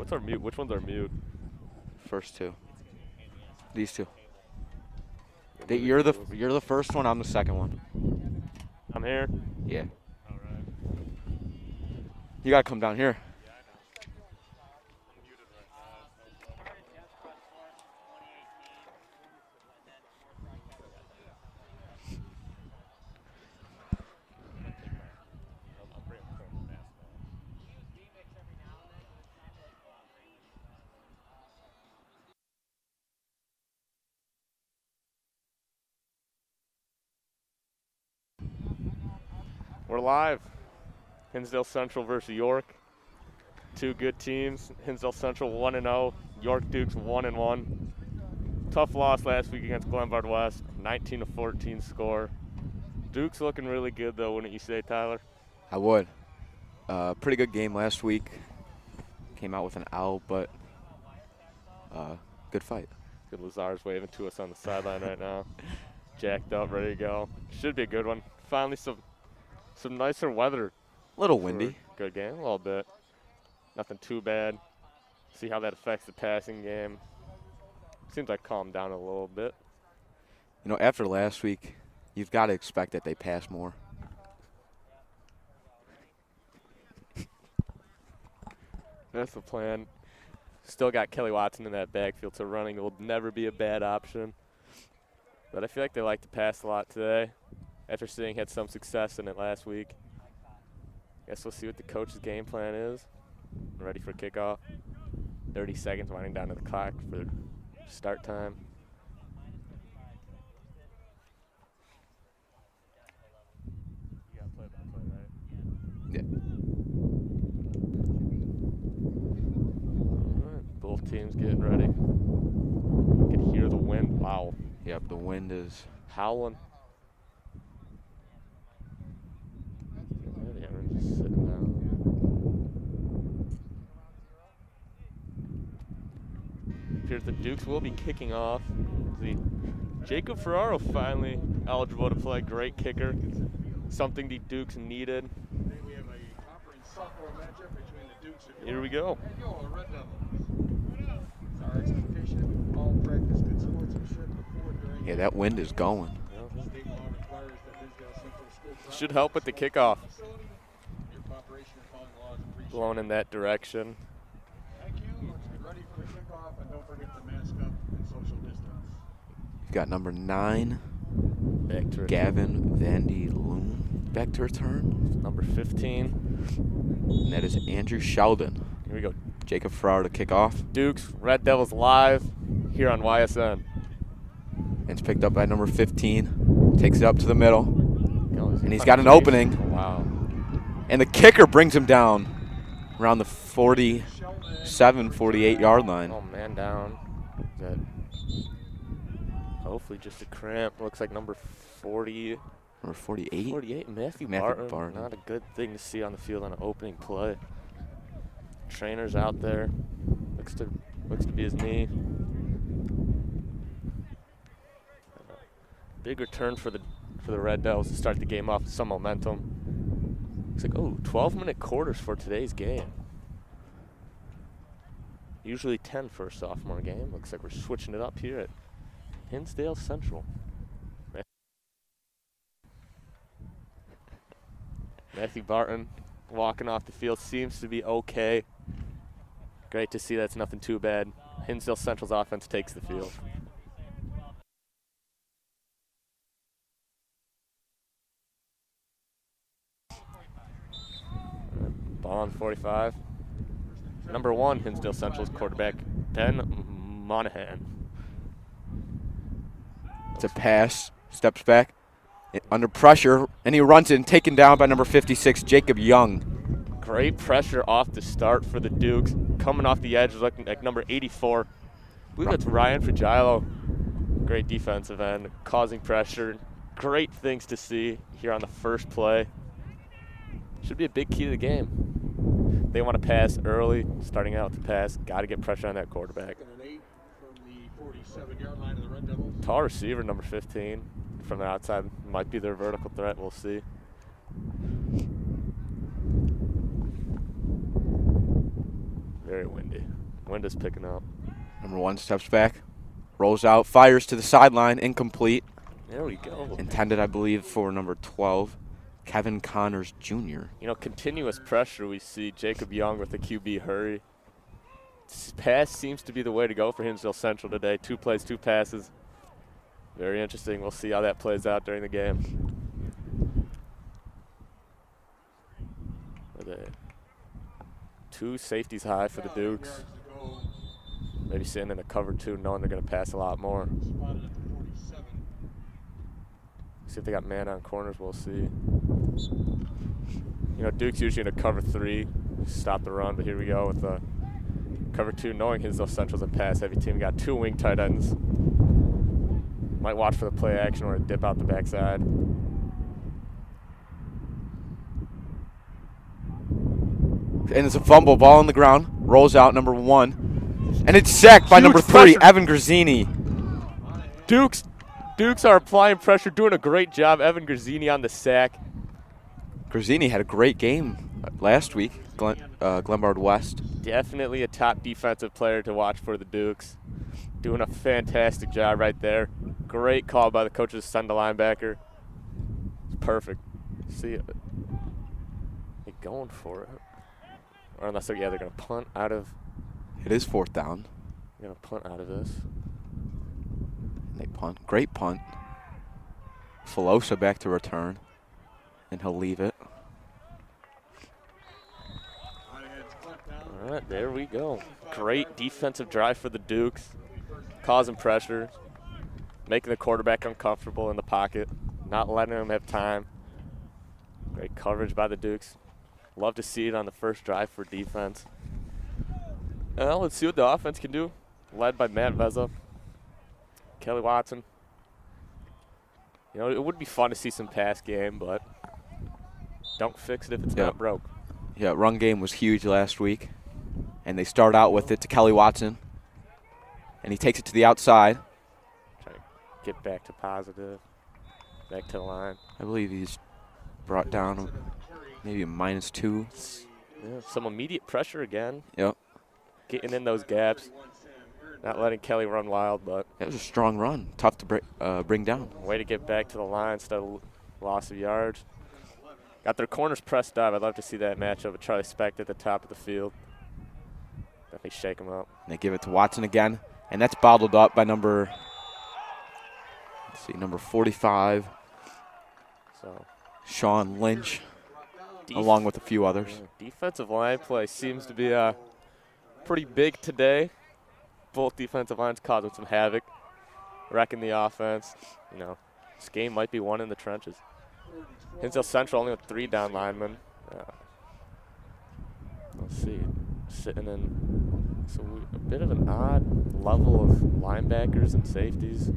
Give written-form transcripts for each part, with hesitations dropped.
what's our mute? Which one's our mute? First two. These two. You're the first one. I'm the second one. I'm here. Yeah. All right. You gotta come down here. We're live. Hinsdale Central versus York. Two good teams. Hinsdale Central 1-0. York Dukes 1-1. Tough loss last week against Glenbard West. 19-14 score. Dukes looking really good though, wouldn't you say, Tyler? I would. Pretty good game last week. Came out with an L, but good fight. Good. Lazar's waving to us on the sideline right now. Jacked up, ready to go. Should be a good one. Finally some nicer weather. A little windy. Good game, a little bit. Nothing too bad. See how that affects the passing game. Seems like calmed down a little bit. You know, after last week, you've got to expect that they pass more. That's the plan. Still got Kelly Watson in that backfield, so running will never be a bad option. But I feel like they like to pass a lot today after seeing had some success in it last week. Guess we'll see what the coach's game plan is. Ready for kickoff. 30 seconds winding down to the clock for start time. You got play-by-play, right? Yeah. All right, both teams getting ready. You can hear the wind. Wow. Yep, the wind is howling. Yeah, we're just sitting down. Appears the Dukes will be kicking off. See, Jacob Ferraro finally eligible to play. Great kicker. Something the Dukes needed. We have a conference sophomore matchup between the Dukes and Here we go. Red Devils. It's our expectation. All practice good sportsmanship before, during. Yeah, that wind is going. State law requires that Hinsdale Central School Should help with the kickoff. Your cooperation in following laws appreciated. Blowing in that direction. Thank you. Let's get ready for the kickoff, and don't forget to mask up and social distance. You've got number 9, back to Gavin Vandy Loon, back to return. Number 15. And that is Andrew Sheldon. Here we go. Jacob Ferraro to kick off. Dukes, Red Devils live here on YSN. And it's picked up by number 15. Takes it up to the middle. And he's got an opening. opening. Wow. And the kicker brings him down around the 47, 48-yard line. Oh, man down. That hopefully just a cramp. Looks like number 40. Number 48? 48, Matthew Barton. Not a good thing to see on the field on an opening play. Trainer's out there. Looks to be his knee. Big return for the Red Devils to start the game off with some momentum. Looks like 12-minute quarters for today's game. Usually 10 for a sophomore game. Looks like we're switching it up here at Hinsdale Central. Matthew Barton walking off the field seems to be okay. Great to see that's nothing too bad. Hinsdale Central's offense takes the field. Ball on 45. Number 1, Hinsdale Central's quarterback, Ben Monahan. It's a pass, steps back, under pressure, and he runs in, taken down by number 56, Jacob Young. Great pressure off the start for the Dukes. Coming off the edge, looking like number 84. I believe that's Ryan Fragilo. Great defensive end, causing pressure. Great things to see here on the first play. Should be a big key to the game. They want to pass early, starting out to pass. Got to get pressure on that quarterback. Tall receiver, number 15. From the outside, might be their vertical threat. We'll see. Very windy. Wind is picking up. Number 1 steps back, rolls out, fires to the sideline, incomplete. There we go. Intended, I believe, for number 12, Kevin Connors Jr. You know, continuous pressure. We see Jacob Young with the QB hurry. Pass seems to be the way to go for Hinsdale Central today. 2 plays, 2 passes. Very interesting. We'll see how that plays out during the game. Are they 2 safeties high for the Dukes. Maybe sitting in a cover 2, knowing they're going to pass a lot more. See if they got man on corners. We'll see. You know, Duke's usually in a cover 3, stop the run, but here we go with the cover 2, knowing Hinsdale Central's a pass-heavy team. Got 2 wing tight ends. Might watch for the play action or a dip out the backside. And it's a fumble, ball on the ground, rolls out, number 1. And it's sacked by Huge number 3, pressure. Evan Grazzini. Dukes are applying pressure, doing a great job. Evan Grazzini on the sack. Grazzini had a great game last week, Glenbard West. Definitely a top defensive player to watch for the Dukes. Doing a fantastic job right there. Great call by the coach to send the linebacker. It's perfect. See it. They're going for it. Or unless they're going to punt out of. It is 4th down. They're going to punt out of this. They punt. Great punt. Filosa back to return. And he'll leave it. All right, there we go. Great defensive drive for the Dukes. Causing pressure. Making the quarterback uncomfortable in the pocket. Not letting him have time. Great coverage by the Dukes. Love to see it on the first drive for defense. Well, let's see what the offense can do. Led by Matt Veza. Kelly Watson. You know, it would be fun to see some pass game, but don't fix it if it's not broke. Yeah, run game was huge last week. And they start out with it to Kelly Watson. And he takes it to the outside. Trying to get back to positive. Back to the line. I believe he's brought down maybe a -2. Yeah, some immediate pressure again. Yep. Getting in those gaps. Not letting Kelly run wild, but That was a strong run. Tough to bring down. way to get back to the line instead of loss of yards. Got their corners pressed up. I'd love to see that matchup with Charlie Specht at the top of the field. Definitely shake them up. And they give it to Watson again. And that's bottled up by number 45, So Sean Lynch, along with a few others. defensive line play seems to be pretty big today. Both defensive lines causing some havoc, wrecking the offense. You know, this game might be won in the trenches. Hinsdale Central only with 3 down linemen. Let's see, sitting in a bit of an odd level of linebackers and safeties.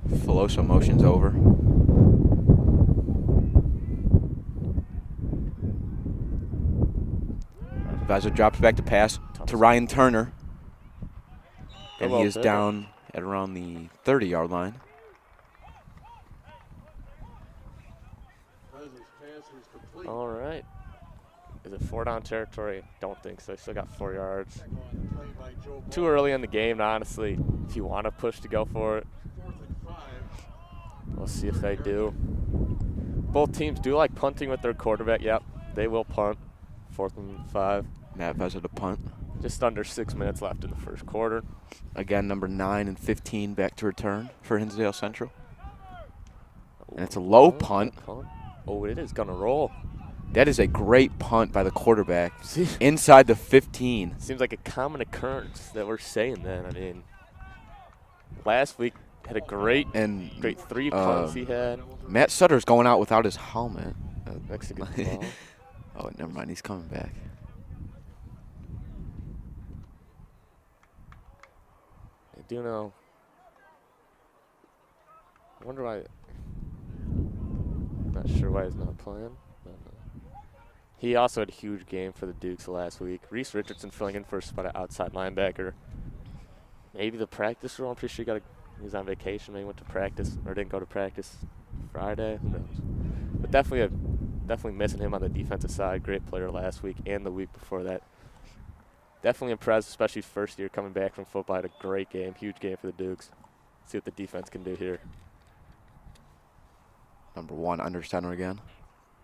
Filosa motions over. Veza drops back to pass to Ryan Turner. And he is down at around the 30-yard line. All right. Is it 4-down territory? Don't think so. Still got 4 yards. Too early in the game, honestly. If you want to push to go for it. We'll see if they do. Both teams do like punting with their quarterback. Yep, they will punt. 4th and 5. Matt Veza to punt. Just under 6 minutes left in the first quarter. Again, number 9 and 15 back to return for Hinsdale Central. And it's a low punt. Oh, it is going to roll. That is a great punt by the quarterback. Inside the 15. Seems like a common occurrence that we're saying that. I mean, last week had a great 3 punts he had. Matt Sutter's going out without his helmet. That's a good call. Oh, never mind. He's coming back. I do know. I wonder why. I'm not sure why he's not playing. But, he also had a huge game for the Dukes last week. Reese Richardson filling in for a spot at outside linebacker. Maybe the practice rule. I'm pretty sure he was on vacation. Maybe went to practice or didn't go to practice Friday. Who knows? But definitely missing him on the defensive side. Great player last week and the week before that. Definitely impressed, especially first year coming back from football. Had a great game, huge game for the Dukes. See what the defense can do here. Number 1 under center again.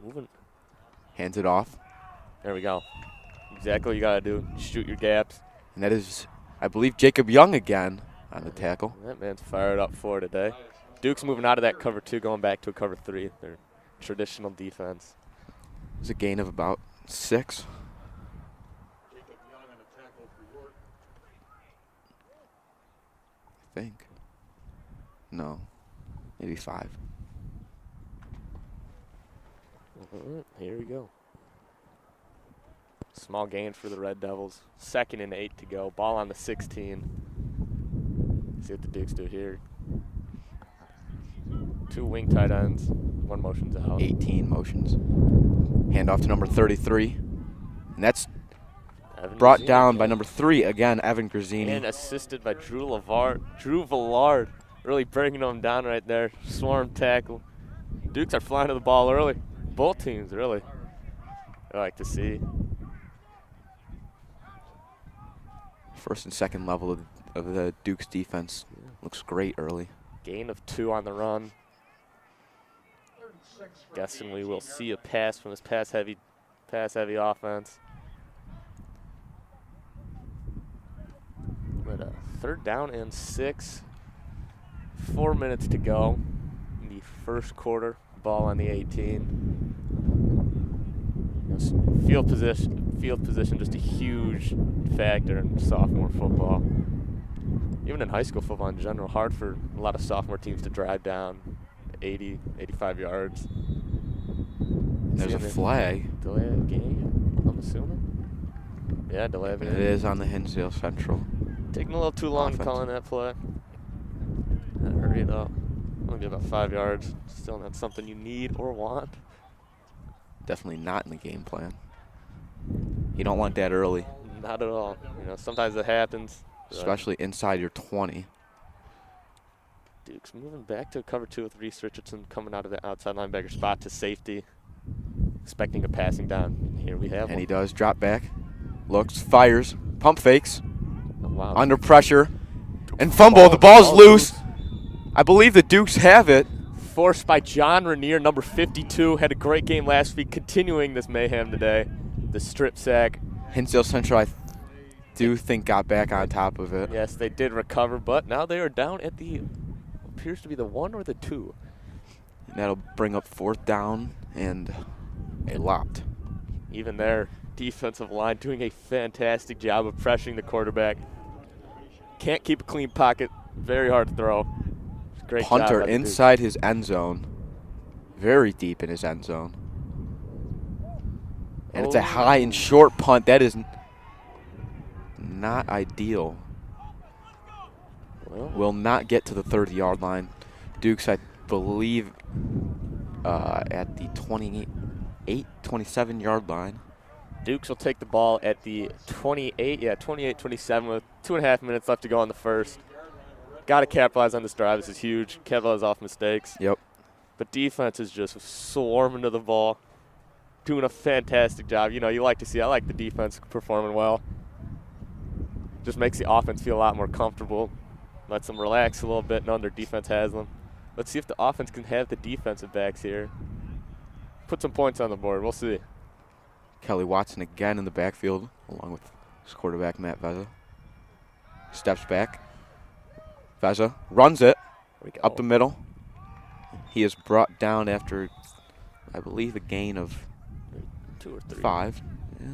Moving. Hands it off. There we go. Exactly what you got to do. Shoot your gaps. And that is, I believe, Jacob Young again on the tackle. That man's fired up for today. Dukes moving out of that cover 2, going back to a cover 3. Their traditional defense. It's a gain of about 6. I think. No, maybe 5. Here we go. Small gain for the Red Devils. 2nd and 8 to go. Ball on the 16. See what the Dukes do here. 2 wing tight ends. 1 motion's out. 18 motions. Handoff to number 33. And that's Evan brought Grazzini down by again. number 3 again, Evan Grazzini. And assisted by Drew Villard. Really bringing him down right there. Swarm tackle. Dukes are flying to the ball early. Both teams, really. I like to see. First and second level of the Dukes defense looks great early. Gain of 2 on the run. Guessing we will see a pass from this pass heavy offense. But 3rd down and 6. 4 minutes to go in the first quarter. Ball on the 18. Field position just a huge factor in sophomore football. Even in high school football in general, hard for a lot of sophomore teams to drive down 80, 85 yards. There's a flag. Delay of game, I'm assuming. Yeah, delay of It game. is on the Hinsdale Central. Taking a little too long Offense. calling that play. Gotta hurry though. Only be about 5 yards. Still not something you need or want. Definitely not in the game plan. You don't want that early, Not at all. You know, sometimes it happens. especially inside your 20. Dukes moving back to a cover 2 with Reese Richardson coming out of the outside linebacker spot to safety. Expecting a passing down. Here we have And he one. does drop back, looks, fires, pump fakes, Oh, wow. under pressure, and fumble. The ball's loose. I believe the Dukes have it. Forced by John Rainier, number 52. Had a great game last week, continuing this mayhem today. The strip sack. Hinsdale Central, I do think, got back on top of it. Yes, they did recover, but now they are down at the, appears to be the 1 or the 2. And that'll bring up 4th down and a lot. Even their defensive line doing a fantastic job of pressuring the quarterback. Can't keep a clean pocket. Very hard to throw. Great job Punter by the Dukes. inside his end zone. Very deep in his end zone. And it's a high and short punt. That is not ideal. Well, Will not get to the 30-yard line. Dukes, I believe, at the 27-yard line. Dukes will take the ball at the 28-27 with 2.5 minutes left to go on the first. Got to capitalize on this drive. This is huge. Capitalize off mistakes. Yep. But defense is just swarming to the ball, doing a fantastic job. You know, you like to see. I like the defense performing well. Just makes the offense feel a lot more comfortable. Lets them relax a little bit, knowing their defense has them. Let's see if the offense can have the defensive backs here. Put some points on the board. We'll see. Kelly Watson again in the backfield, along with his quarterback, Matt Veza. Steps back. Veza runs it There we go. up the middle. He is brought down after, I believe, a gain of 2 or 3. 5. Yeah.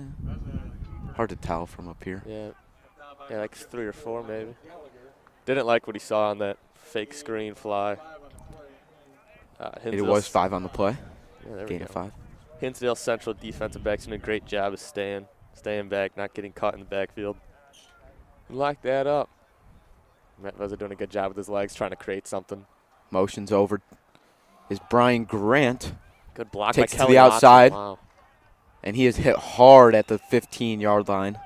Hard to tell from up here. Yeah, like 3 or 4 maybe. Didn't like what he saw on that fake screen fly. It was 5 on the play. Yeah, there we Gain go. of 5. Hinsdale Central defensive backs doing a great job of staying back, not getting caught in the backfield. Lock that up. Matt Veza doing a good job with his legs, trying to create something. Motions over is Brian Grant, Good block Takes by it to Kelly the Watson. outside. Wow. and he is hit hard at the 15-yard line.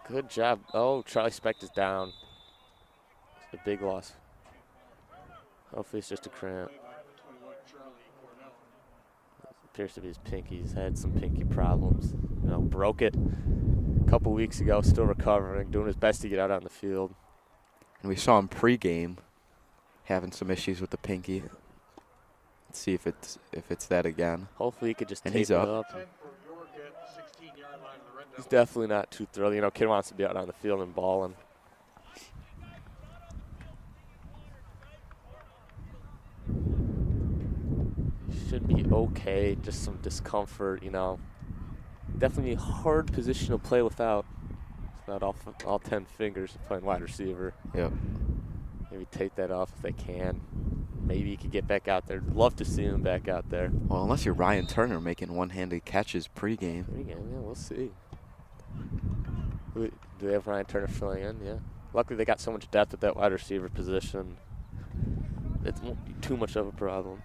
Good job. Oh, Charlie Specht is down. It's a big loss. Hopefully it's just a cramp. Appears to be his pinky. He's had some pinky problems. You know, broke it a couple weeks ago, still recovering, doing his best to get out on the field. And we saw him pregame having some issues with the pinky. Let's see if it's that again. Hopefully he could just And tape he's it up. up. 10 for York at 16-yard line of the Red He's Devils. definitely not too thrilled. You know, kid wants to be out on the field and balling. Should be okay, just some discomfort, you know. Definitely a hard position to play without all 10 fingers playing wide receiver. Yep. Maybe take that off if they can. Maybe he could get back out there. Love to see him back out there. Well, unless you're Ryan Turner making one-handed catches pregame. Yeah, we'll see. Do they have Ryan Turner filling in? Yeah. Luckily, they got so much depth at that wide receiver position. It won't be too much of a problem.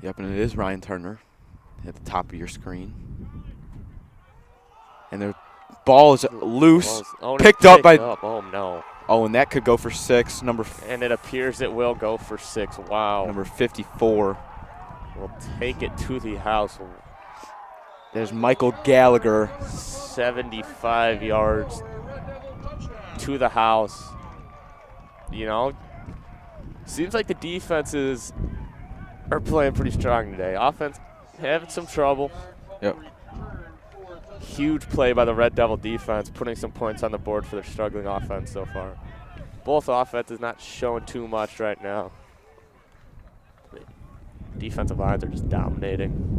Yep, and it is Ryan Turner at the top of your screen. And the ball is loose, picked up by. Oh, no. Oh, and that could go for 6. And it appears it will go for 6. Wow. Number 54. We'll take it to the house. There's Michael Gallagher. 75 yards to the house. You know, seems like the defenses are playing pretty strong today. Offense having some trouble. Yep. Huge play by the Red Devil defense, putting some points on the board for their struggling offense so far. Both offenses not showing too much right now. The defensive lines are just dominating.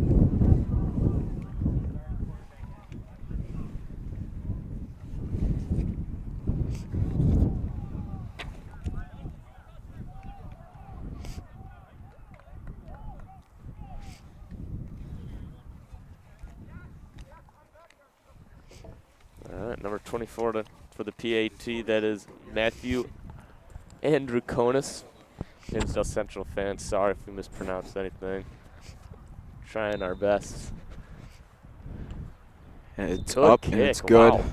All right, number 24 for the PAT, that is Matthew Andrukonis. Hinsdale Central fans, sorry if we mispronounced anything. Trying our best. And it's Good up kick. and it's good. Wow.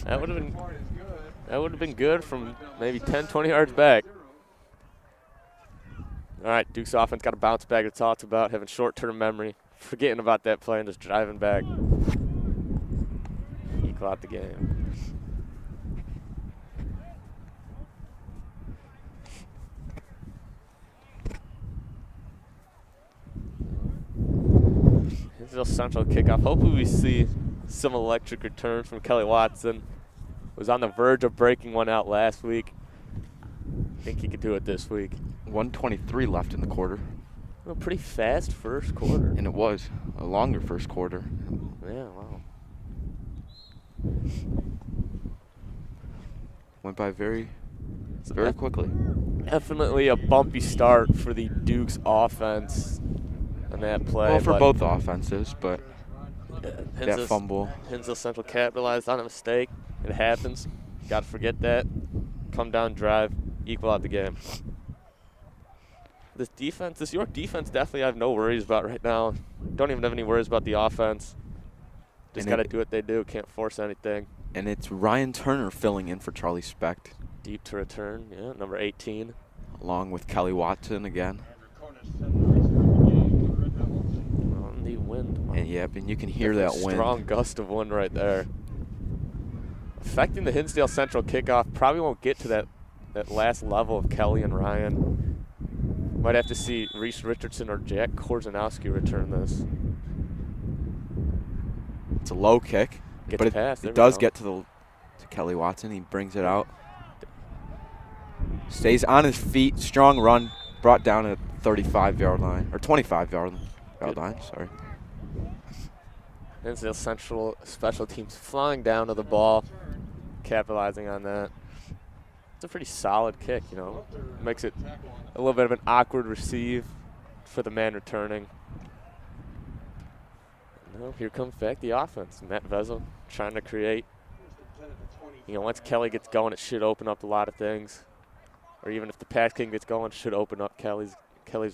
That would have been good from maybe 10, 20 yards back. All right, Duke's offense got a bounce back. It's talked about having short-term memory, forgetting about that play and just driving back. Equal out the game. Hinsdale Central kickoff. Hopefully we see some electric returns from Kelly Watson. Was on the verge of breaking one out last week. I think he could do it this week. 1:23 left in the quarter. A pretty fast first quarter. And it was a longer first quarter. Yeah, wow. Went by very quickly. Definitely a bumpy start for the Duke's offense on that play. Well, for both offenses, but that Hinsdale, fumble. Hinsdale Central capitalized on a mistake. It happens. Got to forget that. Come down, drive, equal out the game. This York defense definitely I have no worries about right now. Don't even have any worries about the offense. Just got to do what they do. Can't force anything. And it's Ryan Turner filling in for Charlie Specht. Deep to return, yeah, number 18. Along with Kelly Watson again. On the wind. And yep, and you can hear that wind. Strong gust of wind right there. Affecting the Hinsdale Central kickoff. Probably won't get to that last level of Kelly and Ryan. Might have to see Reese Richardson or Jack Korzanowski return this. It's a low kick, but it does get to Kelly Watson. He brings it out. Stays on his feet. Strong run. Brought down at 35-yard line. Or 25-yard line, sorry. Hinsdale Central special teams flying down to the ball, capitalizing on that. It's a pretty solid kick, you know. Makes it a little bit of an awkward receive for the man returning. No, here comes back the offense. Matt Vezzo trying to create. You know, once Kelly gets going, it should open up a lot of things. Or even if the pass king gets going, it should open up Kelly's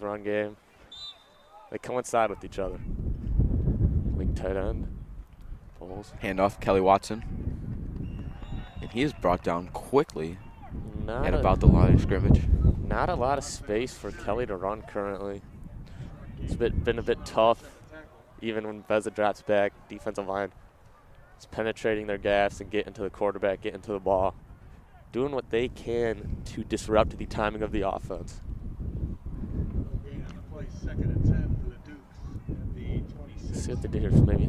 run game. They coincide with each other. Wing tight end. Pulls. Handoff, Kelly Watson. And he is brought down quickly at about the line of scrimmage. Not a lot of space for Kelly to run currently. It's been a bit tough. even when Vezza drops back, defensive line is penetrating their gaps and getting to the quarterback, getting to the ball, doing what they can to disrupt the timing of the offense. Second and 10 for the Dukes at the 26. See what they do here. Maybe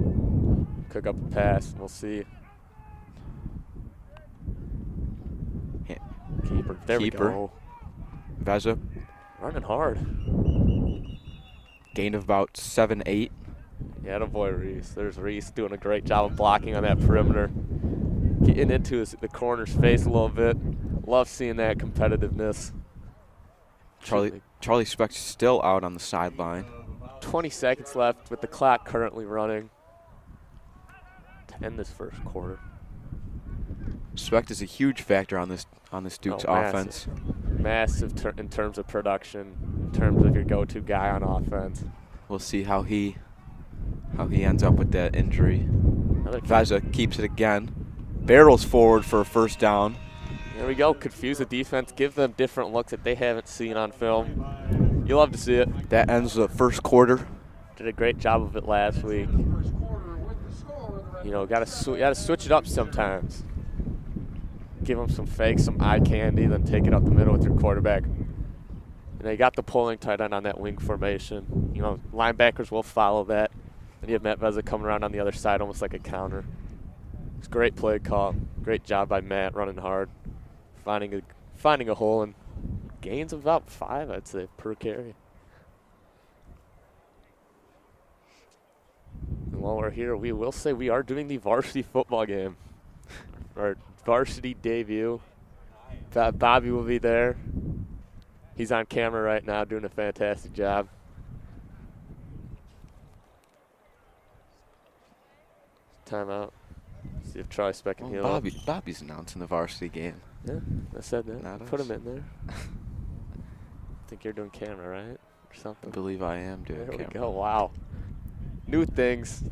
cook up a pass. We'll see. Keeper. There we go. Vezza Running hard. gain of about 7-8. Yeah, attaboy Reese. There's Reese doing a great job of blocking on that perimeter. Getting into the corner's face a little bit. Love seeing that competitiveness. Charlie Speck's still out on the sideline. 20 seconds left with the clock currently running to end this first quarter. Speck is a huge factor on this Duke's offense. Massive in terms of production, in terms of your go-to guy on offense. We'll see how he ends up with that injury. Vezza keeps it again. Barrels forward for a first down. There we go. Confuse the defense. Give them different looks that they haven't seen on film. You love to see it. That ends the first quarter. Did a great job of it last week. You know, gotta switch it up sometimes. Give them some fakes, some eye candy, then take it up the middle with your quarterback. And they got the pulling tight end on that wing formation. You know, linebackers will follow that. And you have Matt Vezza coming around on the other side almost like a counter. It's a great play call. Great job by Matt running hard. Finding a hole, and gains of about 5, I'd say, per carry. And while we're here, we will say we are doing the varsity football game. Our varsity debut. Bobby will be there. He's on camera right now doing a fantastic job. Timeout. See if Charlie Speck can heal up. Bobby's announcing the varsity game. Yeah, I said that. Not Put us. him in there. I think you're doing camera, right? Or something. I believe I am doing There camera. we go. Wow. New things.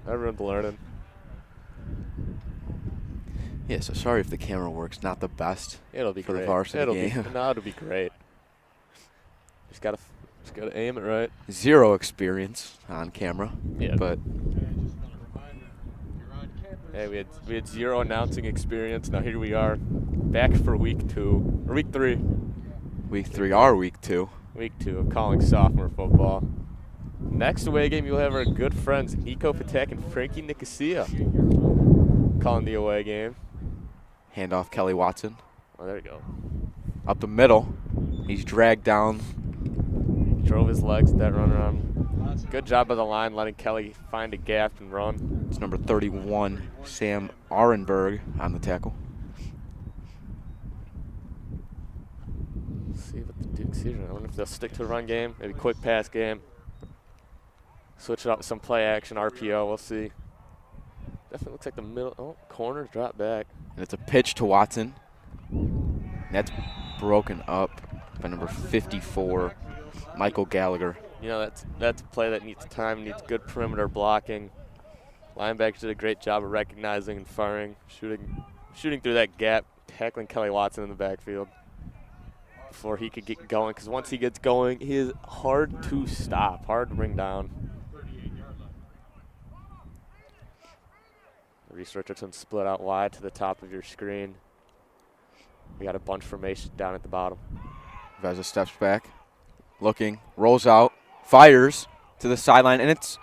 Everyone's learning. Yeah, so sorry if the camera works not the best. It'll be for great. the varsity game. It'll be great. Just gotta aim it right. Zero experience on camera. Yeah. But hey, we had zero announcing experience. Now here we are, back for week 2 or week 3. week 3 or week 2. Week 2 of calling sophomore football. Next away game, you'll have our good friends Nico Patek and Frankie Nicosia calling the away game. Handoff Kelly Watson. Oh, there we go. Up the middle. He's dragged down. Drove his legs at that run around. Good job by the line, letting Kelly find a gap and run. It's number 31, Sam Arenberg, on the tackle. Let's see what the Dukes here. I wonder if they'll stick to a run game, maybe quick pass game. Switch it up with some play action, RPO, we'll see. Definitely looks like the middle. Oh, corners drop back. And it's a pitch to Watson. And that's broken up by number 54, Michael Gallagher. You know, that's a play that needs time, needs good perimeter blocking. Linebackers did a great job of recognizing and firing, shooting through that gap, tackling Kelly Watson in the backfield before he could get going. Because once he gets going, he is hard to stop, hard to bring down. Reese Richardson split out wide to the top of your screen. We got a bunch formation down at the bottom. Vezza steps back, looking, rolls out, fires to the sideline, and it's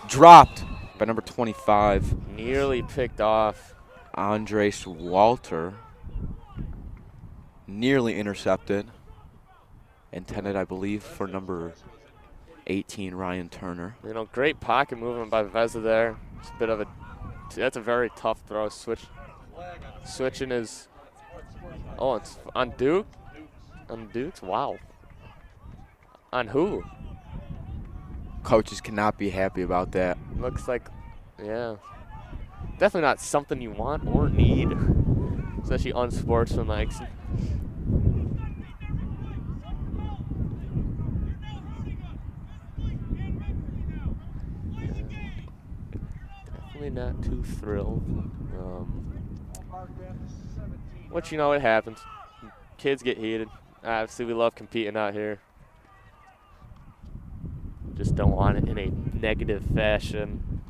dropped by number 25. Nearly picked off. Andres Walter. Nearly intercepted. Intended, I believe, for number 18, Ryan Turner. You know, great pocket movement by Vezza there. It's a bit of a, that's a very tough throw. Switching his, oh, it's on Duke? On Dukes? Wow. On who? Coaches cannot be happy about that. Looks like, yeah. Definitely not something you want or need, especially unsportsmanlike. Definitely not too thrilled. Which, you know, it happens. Kids get heated. Obviously, we love competing out here. just don't want it in a negative fashion.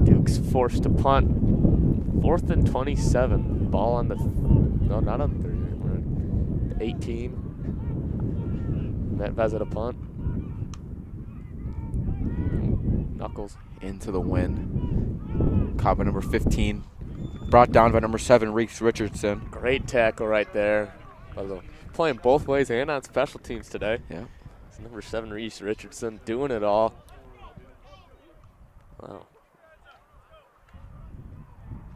Duke's forced to punt. 4th and 27. Ball on the, no, not on 30. We're on 18. Matt Vezza to punt. Knuckles. Into the wind. Caught by number 15. Brought down by number 7, Reese Richardson. Great tackle right there. Playing both ways and on special teams today. Yeah. It's number 7, Reese Richardson, doing it all. Wow.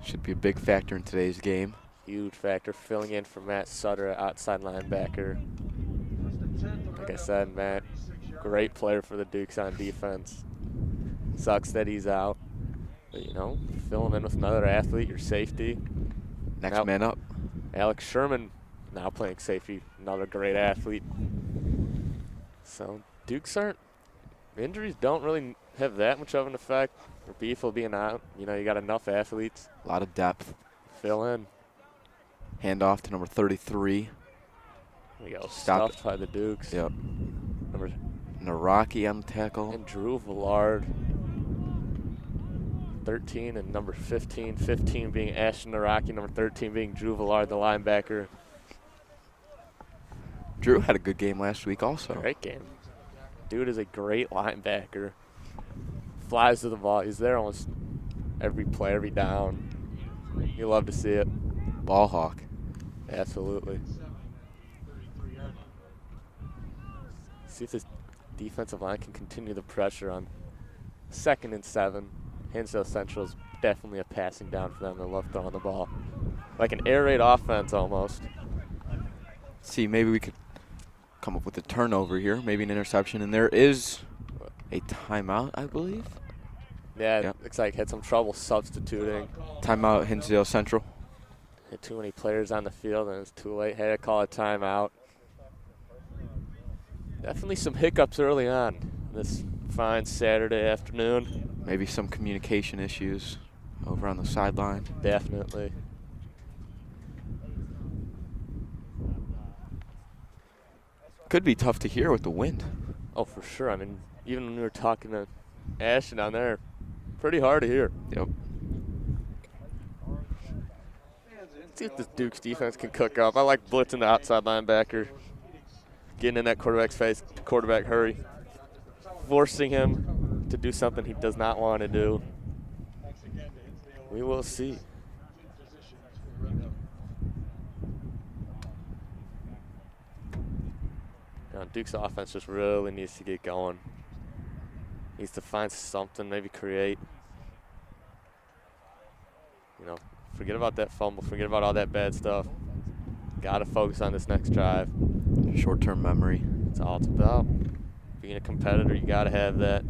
Should be a big factor in today's game. Huge factor, filling in for Matt Sutter, outside linebacker. Like I said, Matt, great player for the Dukes on defense. Sucks that he's out. But, you know, filling in with another athlete, your safety. Next now, man up. Alex Sherman now playing safety, another great athlete. So Dukes aren't, injuries don't really have that much of an effect. Or Beefle being out, you know, you got enough athletes. A lot of depth. Fill in. Handoff to number 33. We go Stop stuffed by the Dukes. Yep. Number Naraki on the tackle. and Drew Villard. 13 and number 15. 15 being Ashton Naraki, number 13 being Drew Villard, the linebacker. Drew had a good game last week also. Great game. Dude is a great linebacker. Flies to the ball. He's there almost every play, every down. You love to see it. Ball hawk. Absolutely. See if this defensive line can continue the pressure on 2nd and 7. Hinsdale Central is definitely a passing down for them. They love throwing the ball. Like an air raid offense almost. See, maybe we could come up with a turnover here, maybe an interception, and there is a timeout, I believe. Yeah, Yep. looks like had some trouble substituting. Timeout, Hinsdale Central. Had too many players on the field and it's too late. Had to call a timeout. Definitely some hiccups early on this fine Saturday afternoon. Maybe some communication issues over on the sideline. Definitely. Could be tough to hear with the wind. Oh, for sure. I mean, even when we were talking to Ashton down there, pretty hard to hear. Yep. See if this Dukes defense can cook up. I like blitzing the outside linebacker, getting in that quarterback's face, quarterback hurry, forcing him to do something he does not want to do. We will see. Duke's offense just really needs to get going. Needs to find something, maybe create. You know, forget about that fumble, forget about all that bad stuff. Got to focus on this next drive. Short-term memory. That's all it's about. Being a competitor, you got to have that.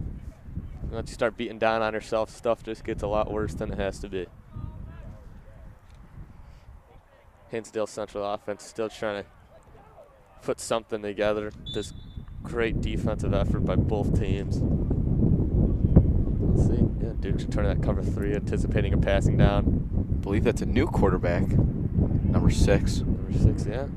Once you start beating down on yourself, stuff just gets a lot worse than it has to be. Hinsdale Central offense still trying to put something together. This great defensive effort by both teams. Let's see. Yeah, Duke should turn that cover 3, anticipating a passing down. I believe that's a new quarterback, number 6. Number 6, yeah.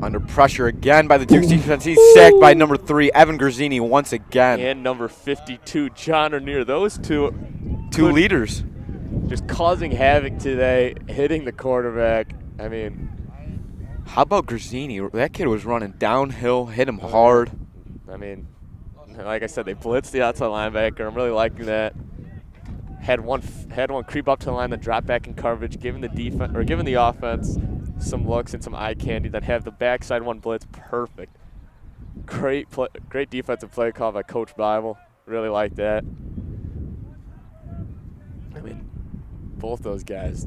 Under pressure again by the Dukes defense. He's sacked by number 3, Evan Grazzini, once again. And number 52, John O'Neill. Those two leaders. Just causing havoc today, hitting the quarterback. I mean, how about Grazzini? That kid was running downhill, hit him hard. I mean, like I said, they blitzed the outside linebacker. I'm really liking that. Had one creep up to the line, then drop back in coverage, giving the offense some looks and some eye candy. Then have the backside one blitz perfect. Great defensive play call by Coach Bible. Really like that. I mean, both those guys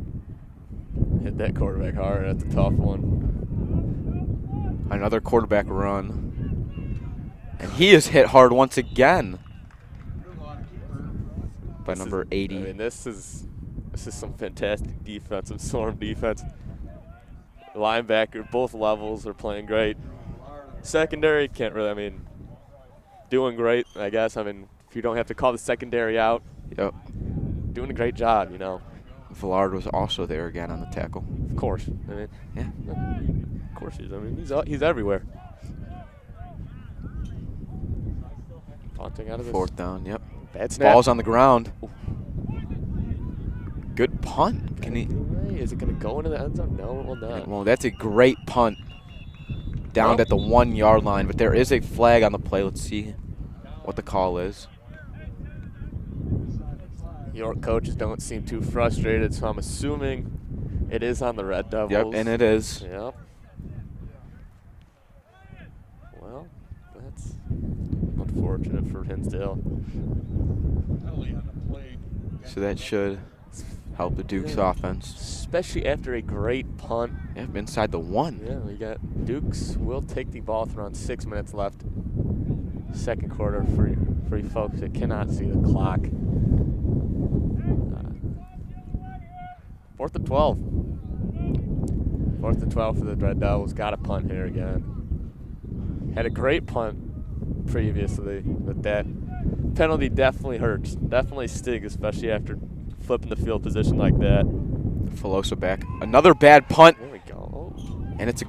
hit that quarterback hard. That's a tough one. Another quarterback run. And he is hit hard once again by number 80. I mean, this is some fantastic defense, some storm defense. Linebacker, both levels are playing great. Secondary, can't really, I mean, doing great, I guess. I mean, if you don't have to call the secondary out. Yep. Doing a great job, you know. Villard was also there again on the tackle. Of course. I mean, yeah. Of course he is. I mean, he's everywhere. Punting out of this. 4th down, yep. Bad snap. Ball's on the ground. Good punt. Can he? Is it going to go into the end zone? No, it will not. Well, that's a great punt. Downed at the 1 yard line, but there is a flag on the play. Let's see what the call is. York coaches don't seem too frustrated, so I'm assuming it is on the Red Devils. Yep, and it is. Yep. Well, that's unfortunate for Hinsdale. So that should help the Dukes offense. Especially after a great punt. Yep, inside the 1. Yeah, we got Dukes will take the ball with around 6 minutes left. Second quarter for you folks that cannot see the clock. 4th and 12. 4th and 12 for the Red Devils. Got a punt here again. Had a great punt previously, but that penalty definitely hurts. Definitely stings, especially after flipping the field position like that. Filosa back. Another bad punt. There we go. And it's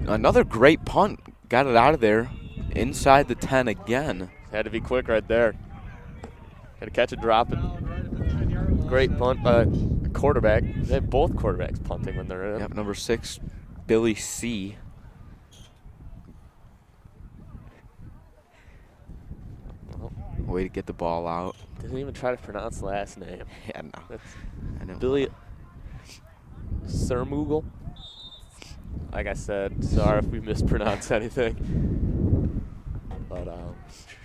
another great punt. Got it out of there. Inside the 10 again. Had to be quick right there. Had to catch it, drop it. Great punt by the quarterback. They have both quarterbacks punting when they're in. Yep, number 6, Billy C. Way to get the ball out. Didn't even try to pronounce the last name. Yeah, no. I know. Billy Sermugel. Like I said, sorry if we mispronounce anything. But,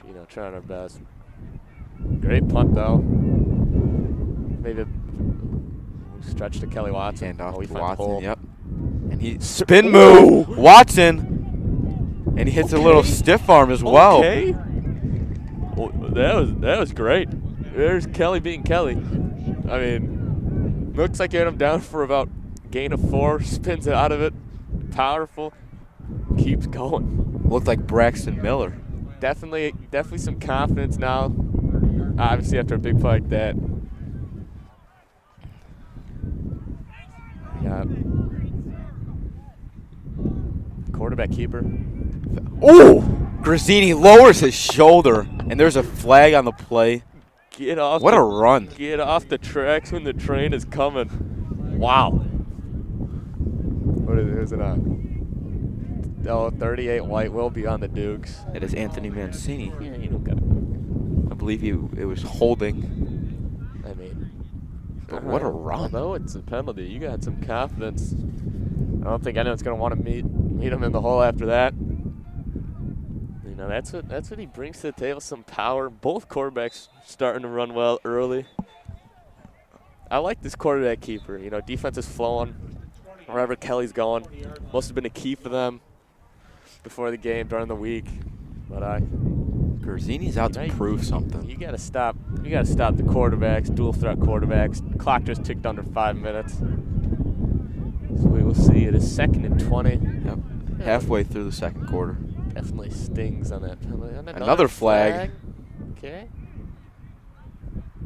you know, trying our best. Great punt, though. Maybe stretch to Kelly Watson. Hand off we to find the hole. Watson, yep. And he spin move. Watson. And he hits a little stiff arm as well. Okay. Well, that was great. There's Kelly being Kelly. I mean, looks like he had him down for about gain of 4. Spins it out of it. Powerful. Keeps going. Looked like Braxton Miller. Definitely some confidence now. Obviously, after a big play like that. We got quarterback keeper. Ooh! Grazzini lowers his shoulder, and there's a flag on the play. Get off. What a run. Get off the tracks when the train is coming. Wow. What is it on? Oh, 38 white will be on the Dukes. It is Anthony Mancini. Yeah, you don't got it. I believe it was holding. I mean. But what a run. Although it's a penalty, you got some confidence. I don't think anyone's going to want to meet him in the hole after that. You know, that's what he brings to the table, some power. Both quarterbacks starting to run well early. I like this quarterback keeper. You know, defense is flowing wherever Kelly's going. Must have been a key for them before the game, during the week. But Grazzini's out to prove something. You gotta stop the quarterbacks, dual threat quarterbacks. The clock just ticked under 5 minutes. So we will see. It is 2nd and 20. Yep. Halfway through the second quarter. Definitely stings on that penalty. Another flag. Okay.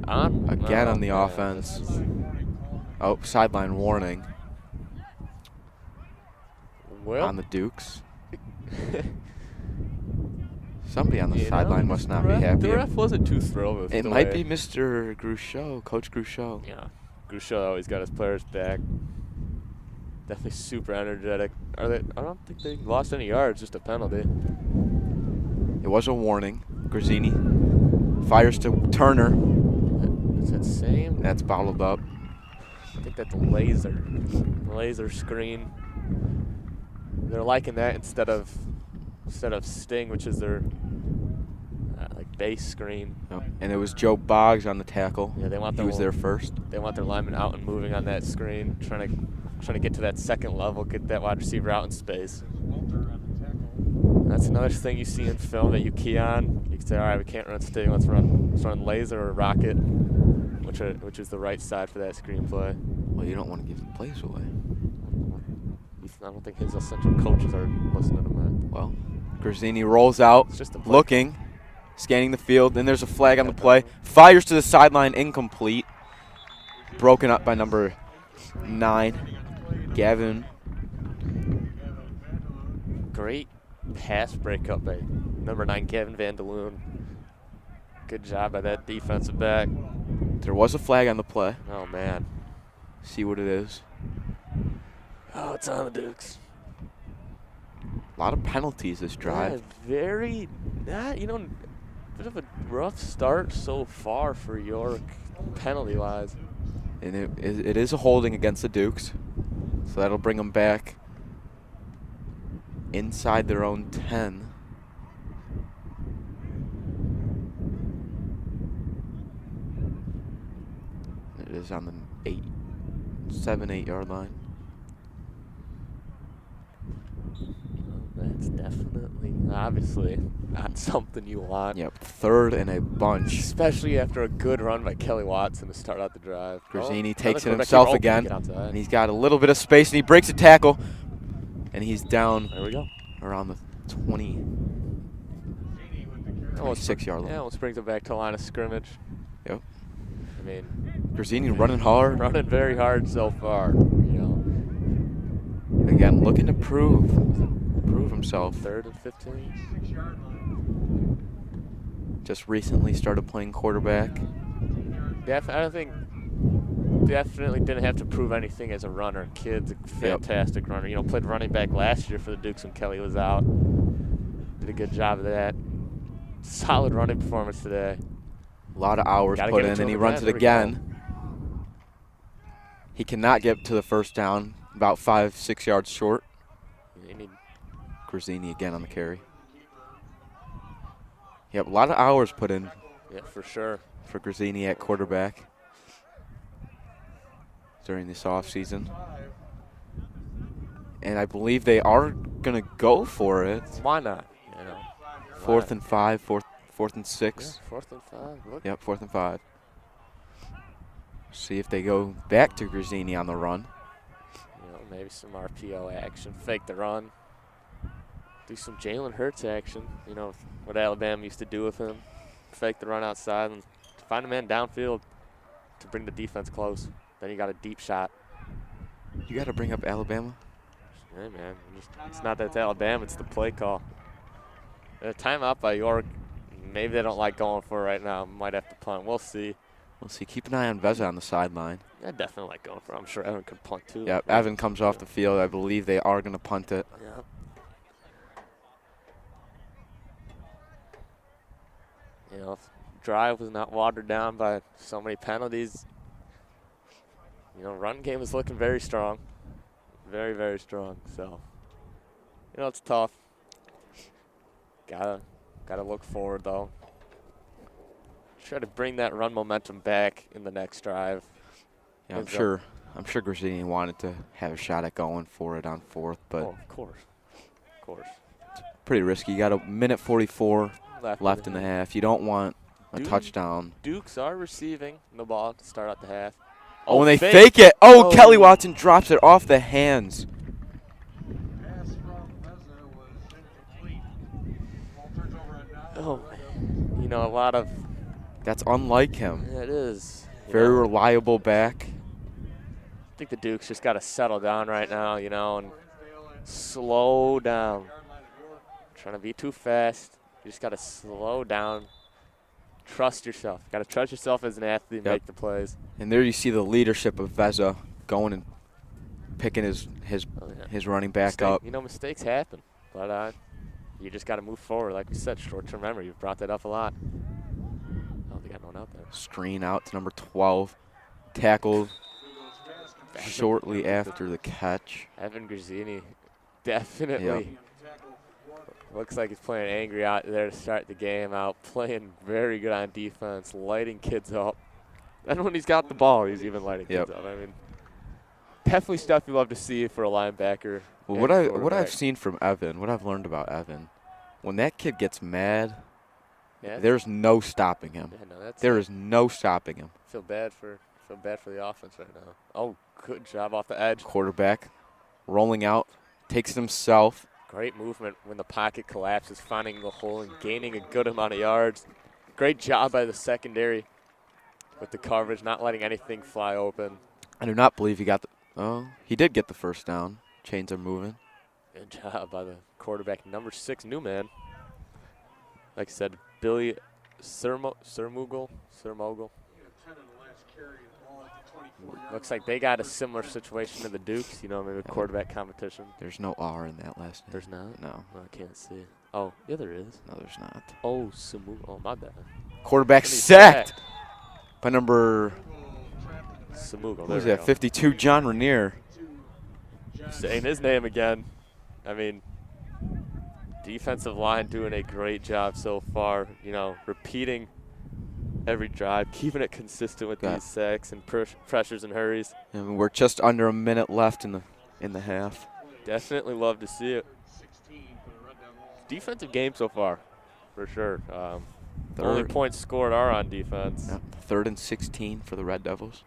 Again on the offense. Oh, sideline warning. Well, on the Dukes. Somebody on the sideline must not be happy. The ref wasn't too thrilled with it. It might be Mr. Gruchot, Coach Gruchot. Yeah, Gruchot always got his players back. Definitely super energetic. I don't think they lost any yards, just a penalty. It was a warning. Grazzini fires to Turner. Is that same? That's bottled up. I think that's laser screen. They're liking that instead of Sting, which is their like base screen. Yep. And it was Joe Boggs on the tackle. Yeah, he was there first. They want their lineman out and moving on that screen, trying to get to that second level, get that wide receiver out in space. That's another thing you see in film that you key on. You can say, all right, we can't run Sting, let's run laser or rocket, which is the right side for that screenplay. Well, you don't want to give the plays away. I don't think his essential coaches are listening to him. Well, Grazzini rolls out, looking, scanning the field. Then there's a flag on the play. Fires to the sideline, incomplete. Broken up by number 9, Gavin. Great pass breakup by number 9, Gavin Van De Loon. Good job by that defensive back. There was a flag on the play. Oh, man. See what it is. Oh, it's on the Dukes. A lot of penalties this drive. Yeah, very, you know, bit of a rough start so far for York, penalty-wise. And it is a holding against the Dukes. So that'll bring them back inside their own 10. It is on the 7-8 yard line. That's definitely, obviously, not something you want. Yep, 3rd and a bunch. Especially after a good run by Kelly Watson to start out the drive. Grazzini takes it himself again, and he's got a little bit of space, and he breaks a tackle, and he's down there we go. around the 26 yard line. Yeah, almost brings it back to the line of scrimmage. Yep. I mean, Grazzini running hard. Running very hard so far, you know. Again, looking to prove himself. 3rd and 15. Just recently started playing quarterback. I think definitely didn't have to prove anything as a runner. Kid's a fantastic runner. You know, played running back last year for the Dukes when Kelly was out. Did a good job of that. Solid running performance today. A lot of hours put in, and he runs it again. He cannot get to the first down, about 5-6 yards short. Grazzini again on the carry. Yep, a lot of hours put in. Yeah, for sure. For Grazzini at quarterback during this offseason. And I believe they are going to go for it. Why not? You know, 4th and 5, 4th and 6. Yeah, 4th and 5. Look. Yep, 4th and 5. See if they go back to Grazzini on the run. You know, maybe some RPO action, fake the run. Do some Jalen Hurts action, you know, what Alabama used to do with him. Fake the run outside and find a man downfield to bring the defense close. Then you got a deep shot. You got to bring up Alabama? Hey, man, it's not that it's Alabama, it's the play call. A timeout by York. Maybe they don't like going for it right now. Might have to punt. We'll see. We'll see. Keep an eye on Veza on the sideline. I definitely like going for it. I'm sure Evan could punt too. Yep, Evan comes off the field. I believe they are going to punt it. Yep. You know, drive was not watered down by so many penalties. You know, run game is looking very strong. Very, very strong. So, you know, it's tough. Gotta look forward though. Try to bring that run momentum back in the next drive. Yeah, I'm sure Grazzini wanted to have a shot at going for it on 4th, but of course. It's pretty risky. You got a minute 44 left in the half. You don't want a touchdown. Dukes are receiving the ball to start out the half. Oh, and they fake it. Oh, Kelly Watson drops it off the hands. Oh, you know, a lot of. That's unlike him. Yeah, it is. Very reliable back. I think the Dukes just got to settle down right now, you know, and slow down. Trying to be too fast. You just got to slow down. Trust yourself. Got to trust yourself as an athlete and make the plays. And there you see the leadership of Veza going and picking his running back up. You know, mistakes happen, but you just got to move forward. Like we said, short-term memory. You've brought that up a lot. Oh, they got no one out there. Screen out to number 12. Tackled shortly after the catch. Evan Grazzini definitely looks like he's playing angry out there to start the game out, playing very good on defense, lighting kids up. And when he's got the ball, he's even lighting kids up. I mean, definitely stuff you love to see for a linebacker. Well, what I've seen from Evan, what I've learned about Evan, when that kid gets mad, there's no stopping him. Yeah, no, there is no stopping him. Feel bad for the offense right now. Oh, good job off the edge. Quarterback rolling out, takes it himself. Great movement when the pocket collapses, finding the hole and gaining a good amount of yards. Great job by the secondary with the coverage, not letting anything fly open. I do not believe he got the – oh, he did get the first down. Chains are moving. Good job by the quarterback, number 6, Newman. Like I said, Billy Surmogel. Yeah, 10 on the last carry of the ball at the 24-yard Looks like they got a similar situation to the Dukes, you know, maybe a quarterback competition. There's no R in that last name. There's not? No. I can't see. Oh, yeah, there is. No, there's not. Oh, Sumu. Oh, my bad. Quarterback sacked by number, Samugo. who's that, 52, John Rainier. Saying his name again. I mean, defensive line doing a great job so far, you know, repeating every drive, keeping it consistent with these sacks and pressures and hurries. And we're just under a minute left in the half. Definitely love to see it. Defensive game so far, for sure. The only points scored are on defense. Yeah, 3rd and 16 for the Red Devils.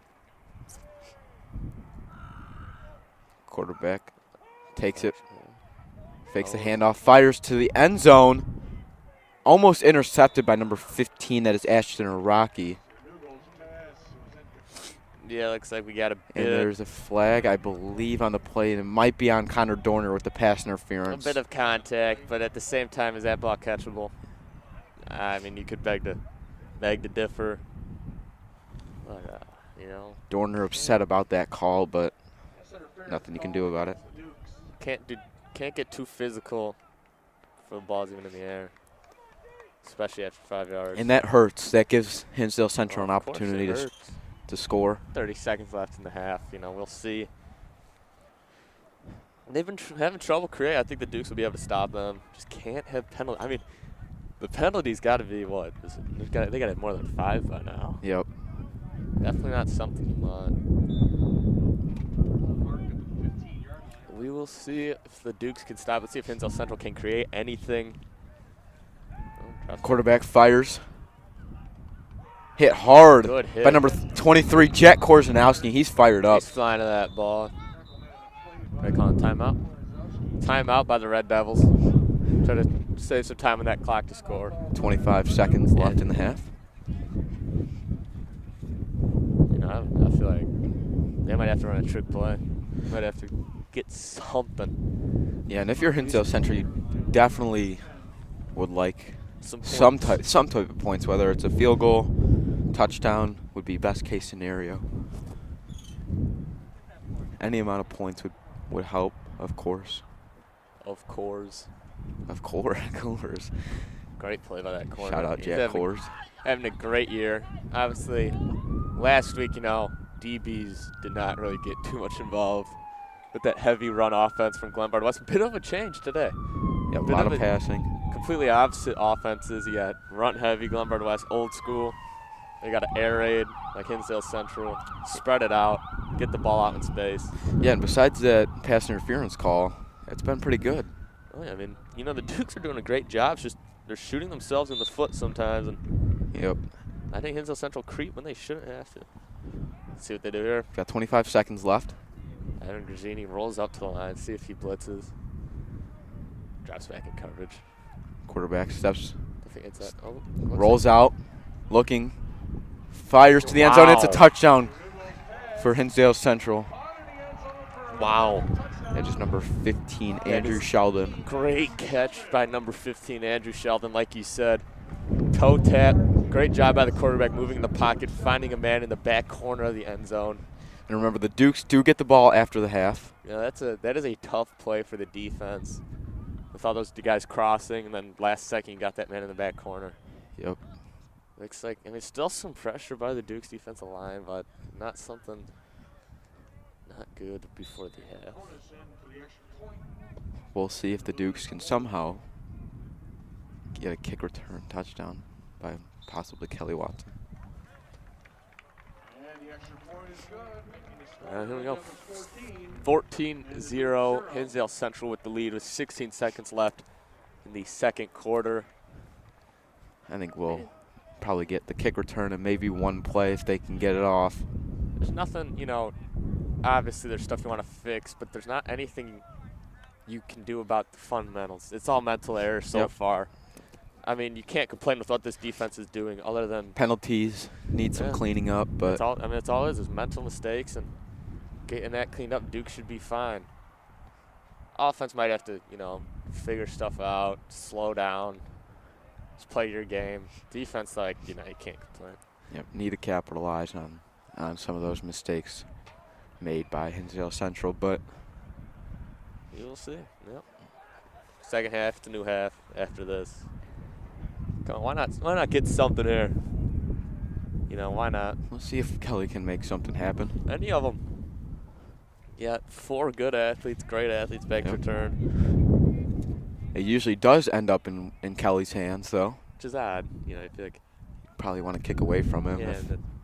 Quarterback takes it, fakes the handoff, fires to the end zone. Almost intercepted by number 15, that is Ashton Rocky. Yeah, looks like we got a bit. And there's a flag, I believe, on the play. It might be on Connor Dorner with the pass interference. A bit of contact, but at the same time, is that ball catchable? I mean, you could beg to differ. But, you know. Dorner upset about that call, but nothing you can do about it. Can't get too physical for the balls even in the air, especially after 5 yards. And that hurts. That gives Hinsdale Central an opportunity to score. 30 seconds left in the half. You know, we'll see. They've been having trouble creating. I think the Dukes will be able to stop them. Just can't have penalty. I mean, the penalty's got to be what? They got to have more than 5 by now. Yep. Definitely not something you want. We will see if the Dukes can stop. Let's see if Hinsdale Central can create anything. Quarterback fires. Hit hard by number 23, Jack Korzanowski. He's fired up. He's flying to that ball. Are they calling timeout? Timeout by the Red Devils. Try to save some time on that clock to score. 25 seconds left in the half. You know, I feel like they might have to run a trick play. Might have to get something. Yeah, and if you're Hinsdale Central, you definitely would like some type of points, whether it's a field goal, touchdown would be best case scenario. Any amount of points would help, of course. Of course. Of course. Great play by that corner. Shout out Jack Kors. Having a great year. Obviously, last week, you know, DBs did not really get too much involved with that heavy run offense from Glenbard West. A bit of a change today. Yeah, a lot of passing. Completely opposite offenses. You got run heavy, Glenbard West, old school. They got an air raid like Hinsdale Central. Spread it out, get the ball out in space. Yeah, and besides that pass interference call, it's been pretty good. Oh, yeah, I mean, you know, the Dukes are doing a great job. It's just they're shooting themselves in the foot sometimes. And yep. I think Hinsdale Central creep when they shouldn't have to. Let's see what they do here. Got 25 seconds left. Aaron Grazzini rolls up to the line, see if he blitzes. Drops back in coverage. Quarterback steps. I think it's that. Oh, rolls out, looking, fires to the end zone. It's a touchdown for Hinsdale Central. Wow. Yeah, just number 15, Andrew Sheldon. Great catch by number 15, Andrew Sheldon, like you said. Toe tap. Great job by the quarterback moving in the pocket, finding a man in the back corner of the end zone. And remember, the Dukes do get the ball after the half. Yeah, that is a tough play for the defense. With all those guys crossing, and then last second you got that man in the back corner. Yep. Looks like, I mean, still some pressure by the Dukes defensive line, but not good before the half. We'll see if the Dukes can somehow get a kick return touchdown by possibly Kelly Watson. And the extra point is good. Here we go. 14-0, Hinsdale Central with the lead with 16 seconds left in the second quarter. I think we'll probably get the kick return and maybe one play if they can get it off. There's nothing, you know, obviously there's stuff you want to fix, but there's not anything you can do about the fundamentals. It's all mental error so far. I mean, you can't complain with what this defense is doing other than penalties, need some cleaning up, but that's all it is mental mistakes, and getting that cleaned up. Duke should be fine. Offense might have to, you know, figure stuff out, slow down. Just play your game. Defense, like, you can't complain. Yep, need to capitalize on some of those mistakes made by Hinsdale Central, but You will see. Yep. Second half, it's a new half after this. Come on, why not get something here? Why not? we'll see if Kelly can make something happen. Any of them. Yeah, 4 good athletes, great athletes back to return. It usually does end up in Kelly's hands, though. Which is odd. I feel like probably want to kick away from him. Yeah,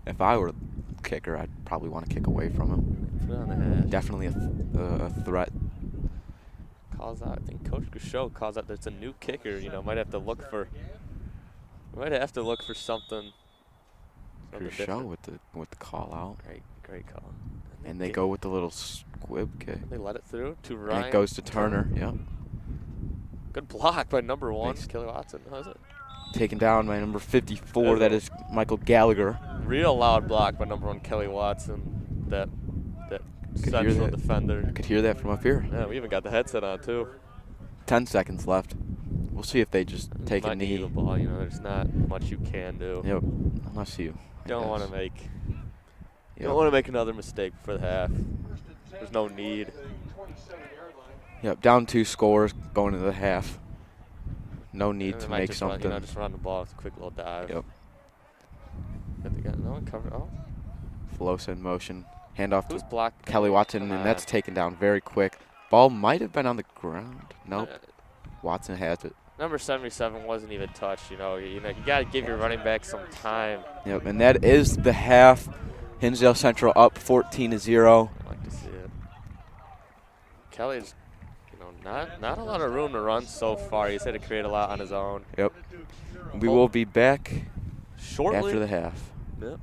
if I were the kicker, I'd probably want to kick away from him. Put it on the hash. Definitely a threat. Calls out. I think Coach Gouchot calls out. There's a new kicker. Might have to look for. Something. Gouchot with the call out. Great call. And they go with the little squib kick. They let it through to Ryan. And it goes to Turner. Yep. Good block by number 1, Kelly Watson. How's it? Taken down by number 54. That is Michael Gallagher. Real loud block by number 1, Kelly Watson. That central defender. I could hear that from up here. Yeah, we even got the headset on too. 10 seconds left. We'll see if they just take a knee. The ball, there's not much you can do. Yep. Unless you don't want to make. You don't want to make another mistake for the half. There's no need. Yep. Down 2 scores going into the half. No need to make something. Just run the ball with a quick little dive. Yep. But they got no one covered. Oh. Flosa in motion. Handoff to blocked? Kelly Watson, and that's taken down very quick. Ball might have been on the ground. Nope. Watson has it. Number 77 wasn't even touched. You got to give your running back some time. Yep, and that is the half. Hinsdale Central up 14-0. I like to see it. Kelly's, not a lot of room to run so far. He's had to create a lot on his own. Yep. We will be back shortly after the half. Yep.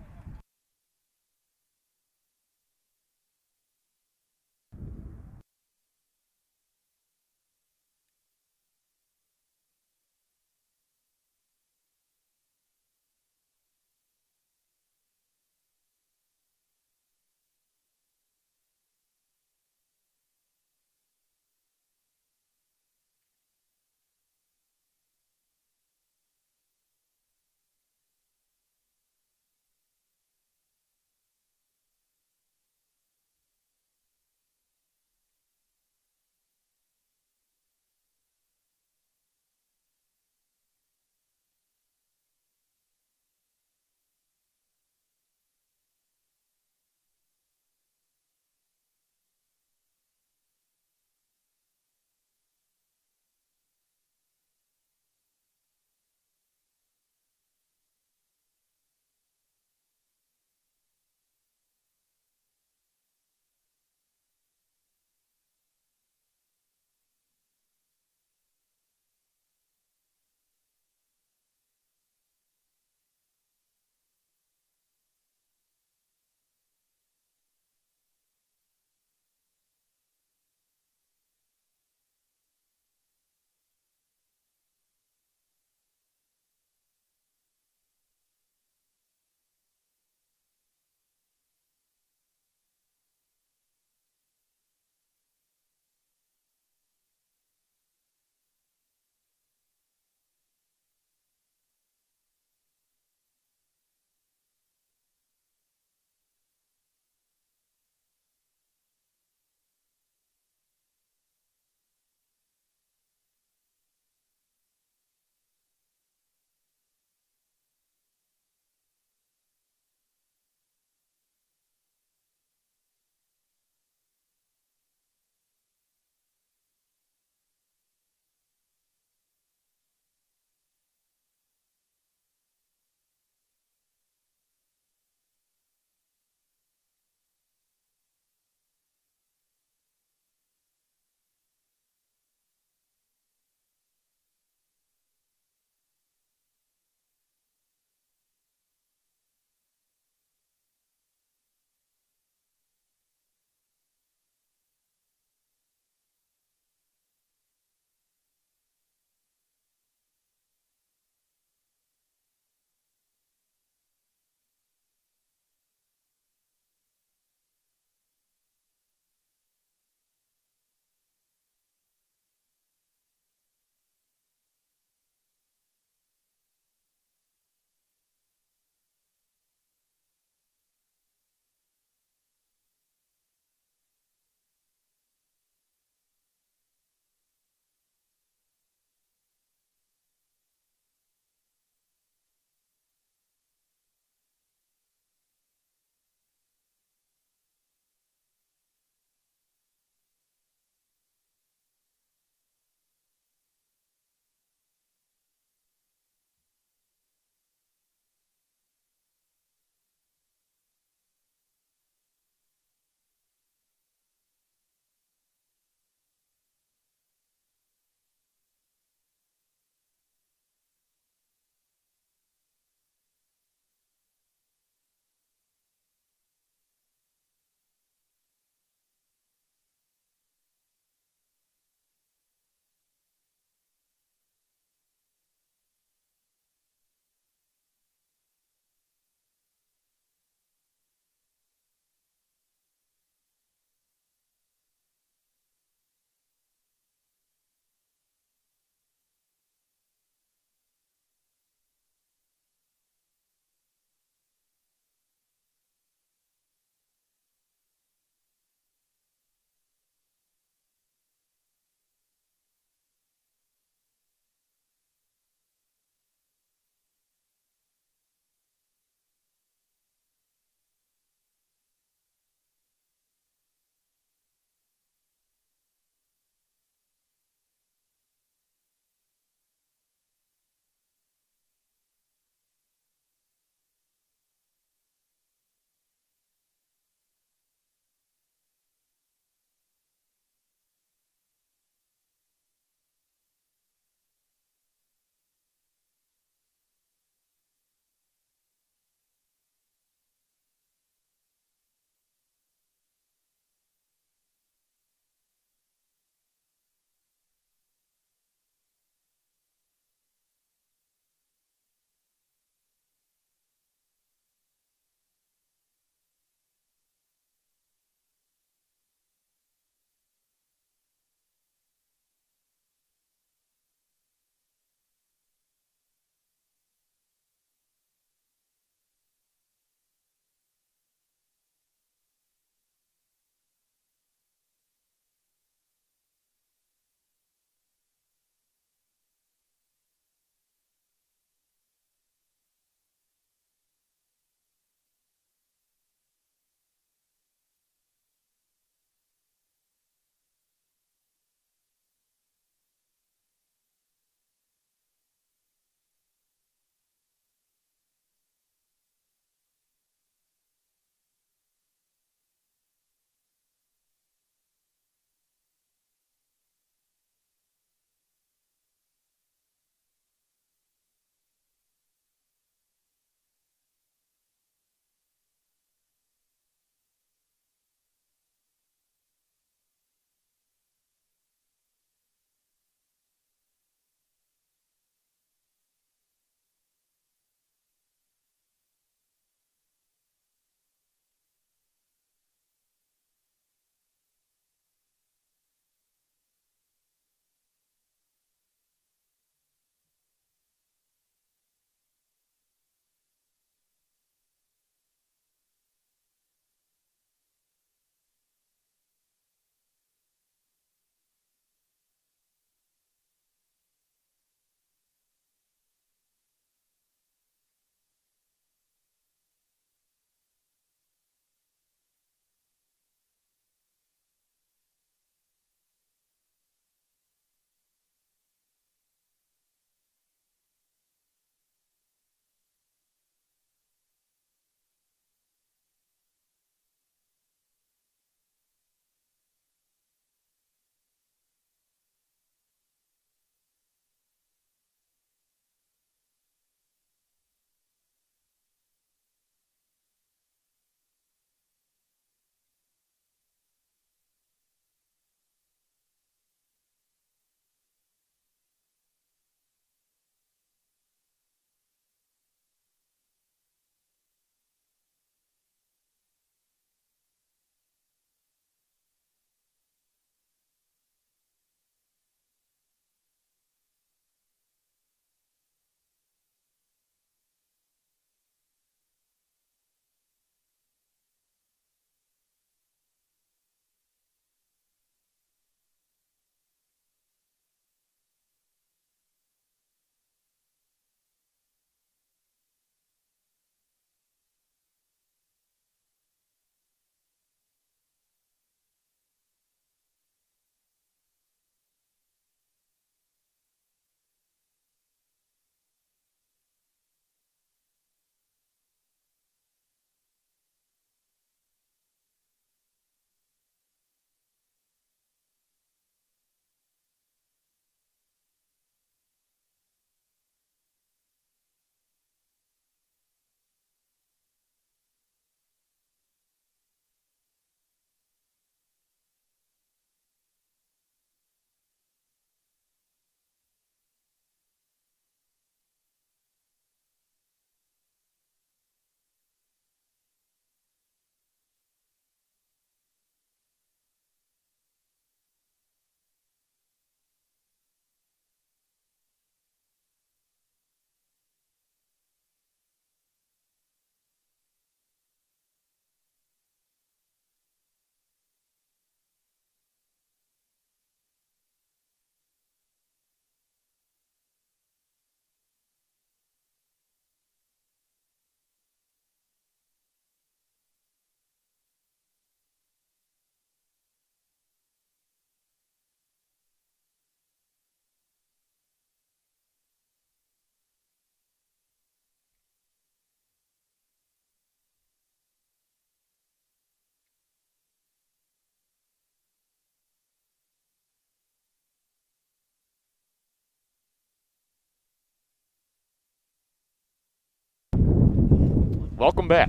welcome back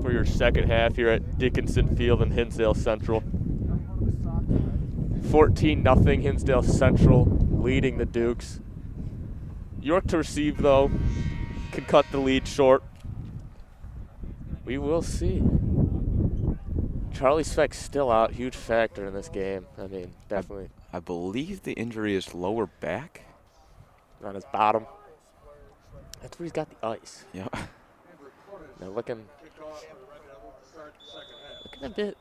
for your second half here at Dickinson Field in Hinsdale Central. 14-0 Hinsdale Central leading the Dukes. York to receive, though, can cut the lead short. We will see. Charlie Speck's still out, huge factor in this game. I mean, definitely. I believe the injury is lower back. On his bottom. That's where he's got the ice. Yeah. Now looking a bit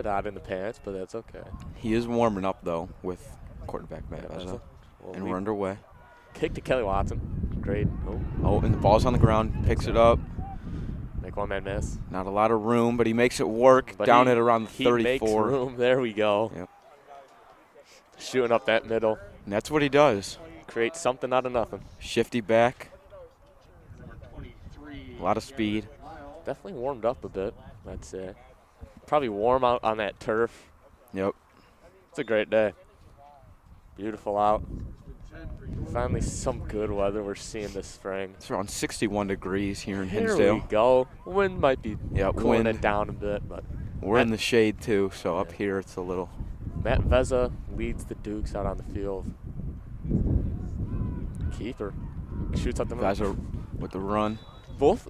odd in the pants, but that's okay. He is warming up, though, with quarterback Matt Veza. And we're underway. Kick to Kelly Watson. Great. Oh, and the ball's on the ground. Picks it up. Make one-man miss. Not a lot of room, but he makes it work. But down at around the 34. He makes room. There we go. Yep. Shooting up that middle. And that's what he does. Create something out of nothing. Shifty back. A lot of speed. Definitely warmed up a bit, I'd say. Probably warm out on that turf. Yep. It's a great day. Beautiful out. Finally some good weather we're seeing this spring. It's around 61 degrees here in Here Hinsdale. we go. Wind might be cooling wind. it down a bit, but We're in the shade, too, so up here it's a little. Matt Veza leads the Dukes out on the field. Keeper shoots up the middle. Veza with the run. Both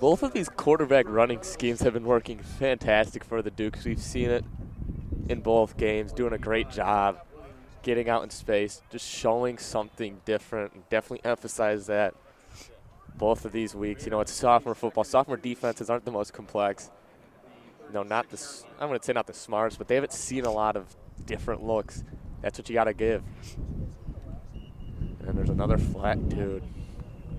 of these quarterback running schemes have been working fantastic for the Dukes. We've seen it in both games, doing a great job getting out in space, just showing something different, and definitely emphasize that both of these weeks. You know, it's sophomore football. Sophomore defenses aren't the most complex. You know, not the, I'm going to say not the smartest, but they haven't seen a lot of different looks. That's what you got to give. And there's another flag, dude.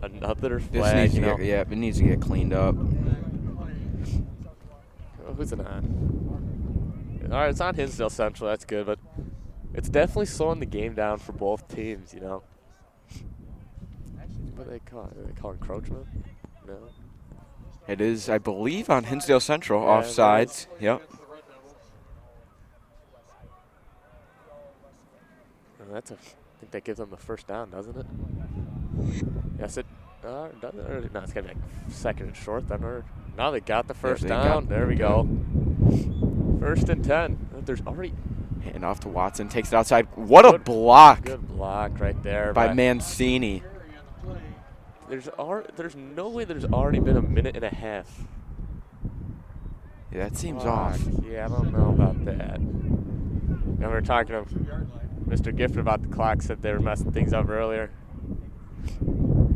Another flag, yeah, it needs to get cleaned up. Oh, who's it on? All right, it's on Hinsdale Central. That's good, but it's definitely slowing the game down for both teams, you know. What do they call it? Do they call it encroachment? No. It is, I believe, on Hinsdale Central, Yeah, offsides. Yep. I think that gives them the first down, doesn't it? Yes, it does. No, it's gonna be like second and short then. Or now they got the first down. There we go. 1st and 10. There's already. Hand off to Watson, takes it outside. What a block! Good block right there by Mancini. There's no way there's already been a minute and a half. Yeah, that seems off. Yeah, I don't know about that. And we were talking to Mr. Gifford about the clock, said they were messing things up earlier.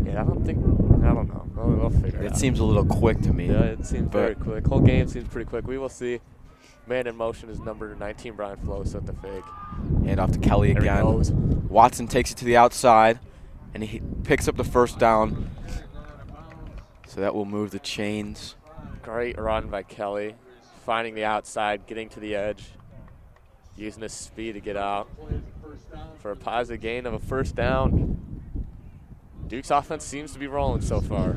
Yeah, I don't know. We'll figure it out. It seems a little quick to me. Yeah, it seems very quick. Whole game seems pretty quick. We will see. Man in motion is number 19, Brian Flows at the fake. Hand off to Kelly again. Watson takes it to the outside, and he picks up the first down. So that will move the chains. Great run by Kelly. Finding the outside, getting to the edge, using his speed to get out for a positive gain of a first down. Duke's offense seems to be rolling so far.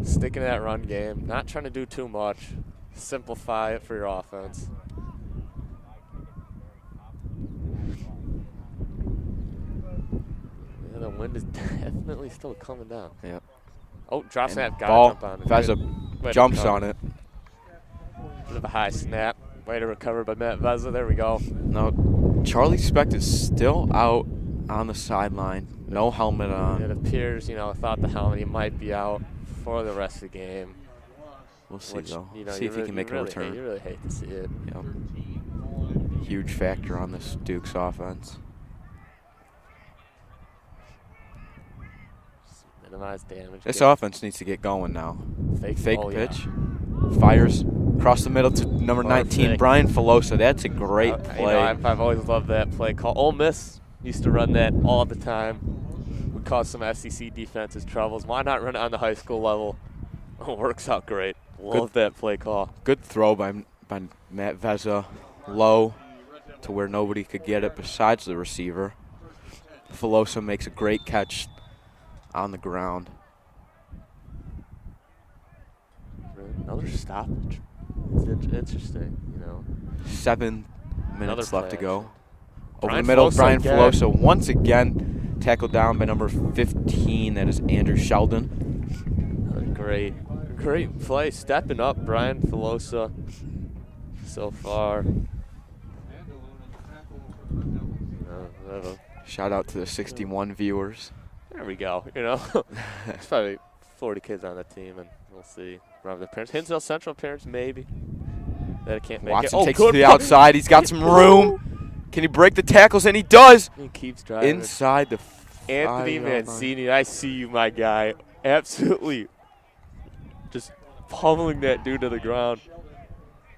Sticking to that run game, not trying to do too much. Simplify it for your offense. Yeah, the wind is definitely still coming down. Yep. Oh, drop snap, got ball, to jump on it. Veza jumps on it. Bit of a high snap. Way to recover by Matt Veza. There we go. No, Charlie Speck is still out on the sideline. No helmet on. It appears, without the helmet, he might be out for the rest of the game. We'll see, though. See if he can make a return. You really hate to see it. Yep. Huge factor on this Dukes offense. Minimize damage. This offense needs to get going now. Fake pitch. Yeah. Fires across the middle to number 19, Brian Filosa. That's a great play. I've always loved that play call. Ole Miss used to run that all the time. Would cause some SEC defenses troubles. Why not run it on the high school level? It works out great. Love that play call. Good throw by Matt Veza. Low to where nobody could get it besides the receiver. Filosa makes a great catch on the ground. Another stoppage. It's interesting, 7 minutes left to go. Over Brian the middle, Filosa Brian again. Filosa once again tackled down by number 15. That is Andrew Sheldon. great play. Stepping up, Brian Filosa so far. Shout out to the 61 viewers. There we go. You know, there's probably 40 kids on the team, and we'll see. Probably the parents. Hinsdale Central parents, maybe. That can't make Watson it. takes it to the outside. He's got some room. Can he break the tackles? And he does. He keeps driving. Inside the Anthony Mancini, I see you, my guy. Absolutely just pummeling that dude to the ground.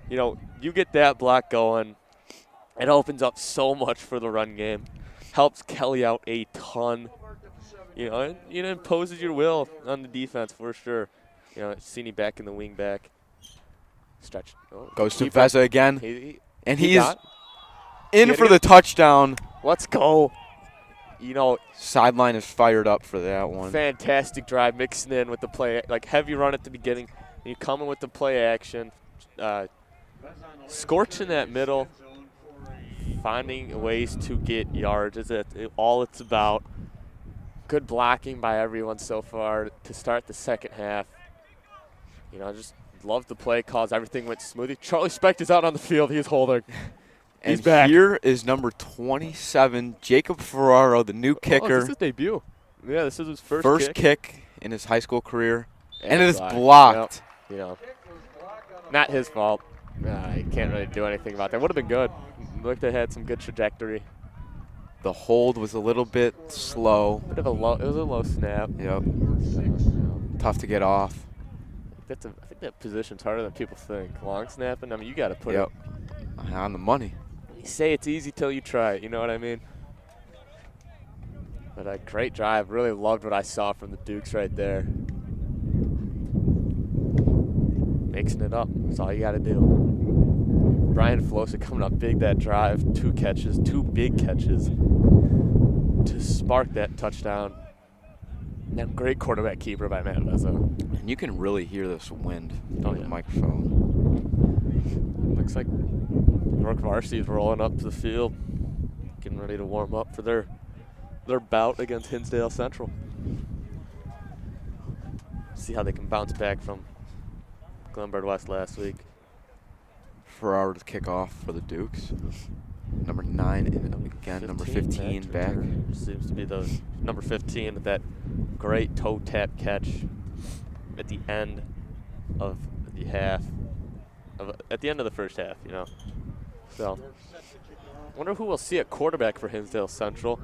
You know, you get that block going, it opens up so much for the run game. Helps Kelly out a ton. You know, and it imposes your will on the defense for sure. You know, Mancini back in the wing back. Stretch. Oh, goes to Veza again. And he is in for it. the touchdown. Let's go. You know, sideline is fired up for that one. Fantastic drive, mixing in with the play, like heavy run at the beginning. And you come in with the play action, scorching that middle, finding ways to get yards. Is all it's about. Good blocking by everyone so far to start the second half. You know, just love the play calls. Everything went smoothly. Charlie Specht is out on the field. He's holding. He's back. Here is number 27, Jacob Ferraro, the new kicker. Oh, this is his debut. Yeah, this is his first kick in his high school career. And it is blocked. blocked. Yep. You know, not his fault. He can't really do anything about that. Would have been good. Looked like they had some good trajectory. The hold was a little bit slow. Bit of a low. It was a low snap. Yep. Tough to get off. I think that position's harder than people think. Long snapping. I mean, you got to put it on the money. You say it's easy till you try it. You know what I mean? But a great drive. Really loved what I saw from the Dukes right there. Mixing it up. That's all you got to do. Brian Filosa coming up big that drive. 2 catches, 2 big catches to spark that touchdown. And great quarterback keeper by Matt Veza. And you can really hear this wind on the microphone. Looks like North Varsity is rolling up to the field, getting ready to warm up for their bout against Hinsdale Central. See how they can bounce back from Glenbard West last week. Ferraro to kick off for the Dukes. Number 9 and again number 15 back. Seems to be the number 15 with that great toe tap catch at the end of the half. At the end of the first half, you know. So, wonder who we'll see at quarterback for Hinsdale Central.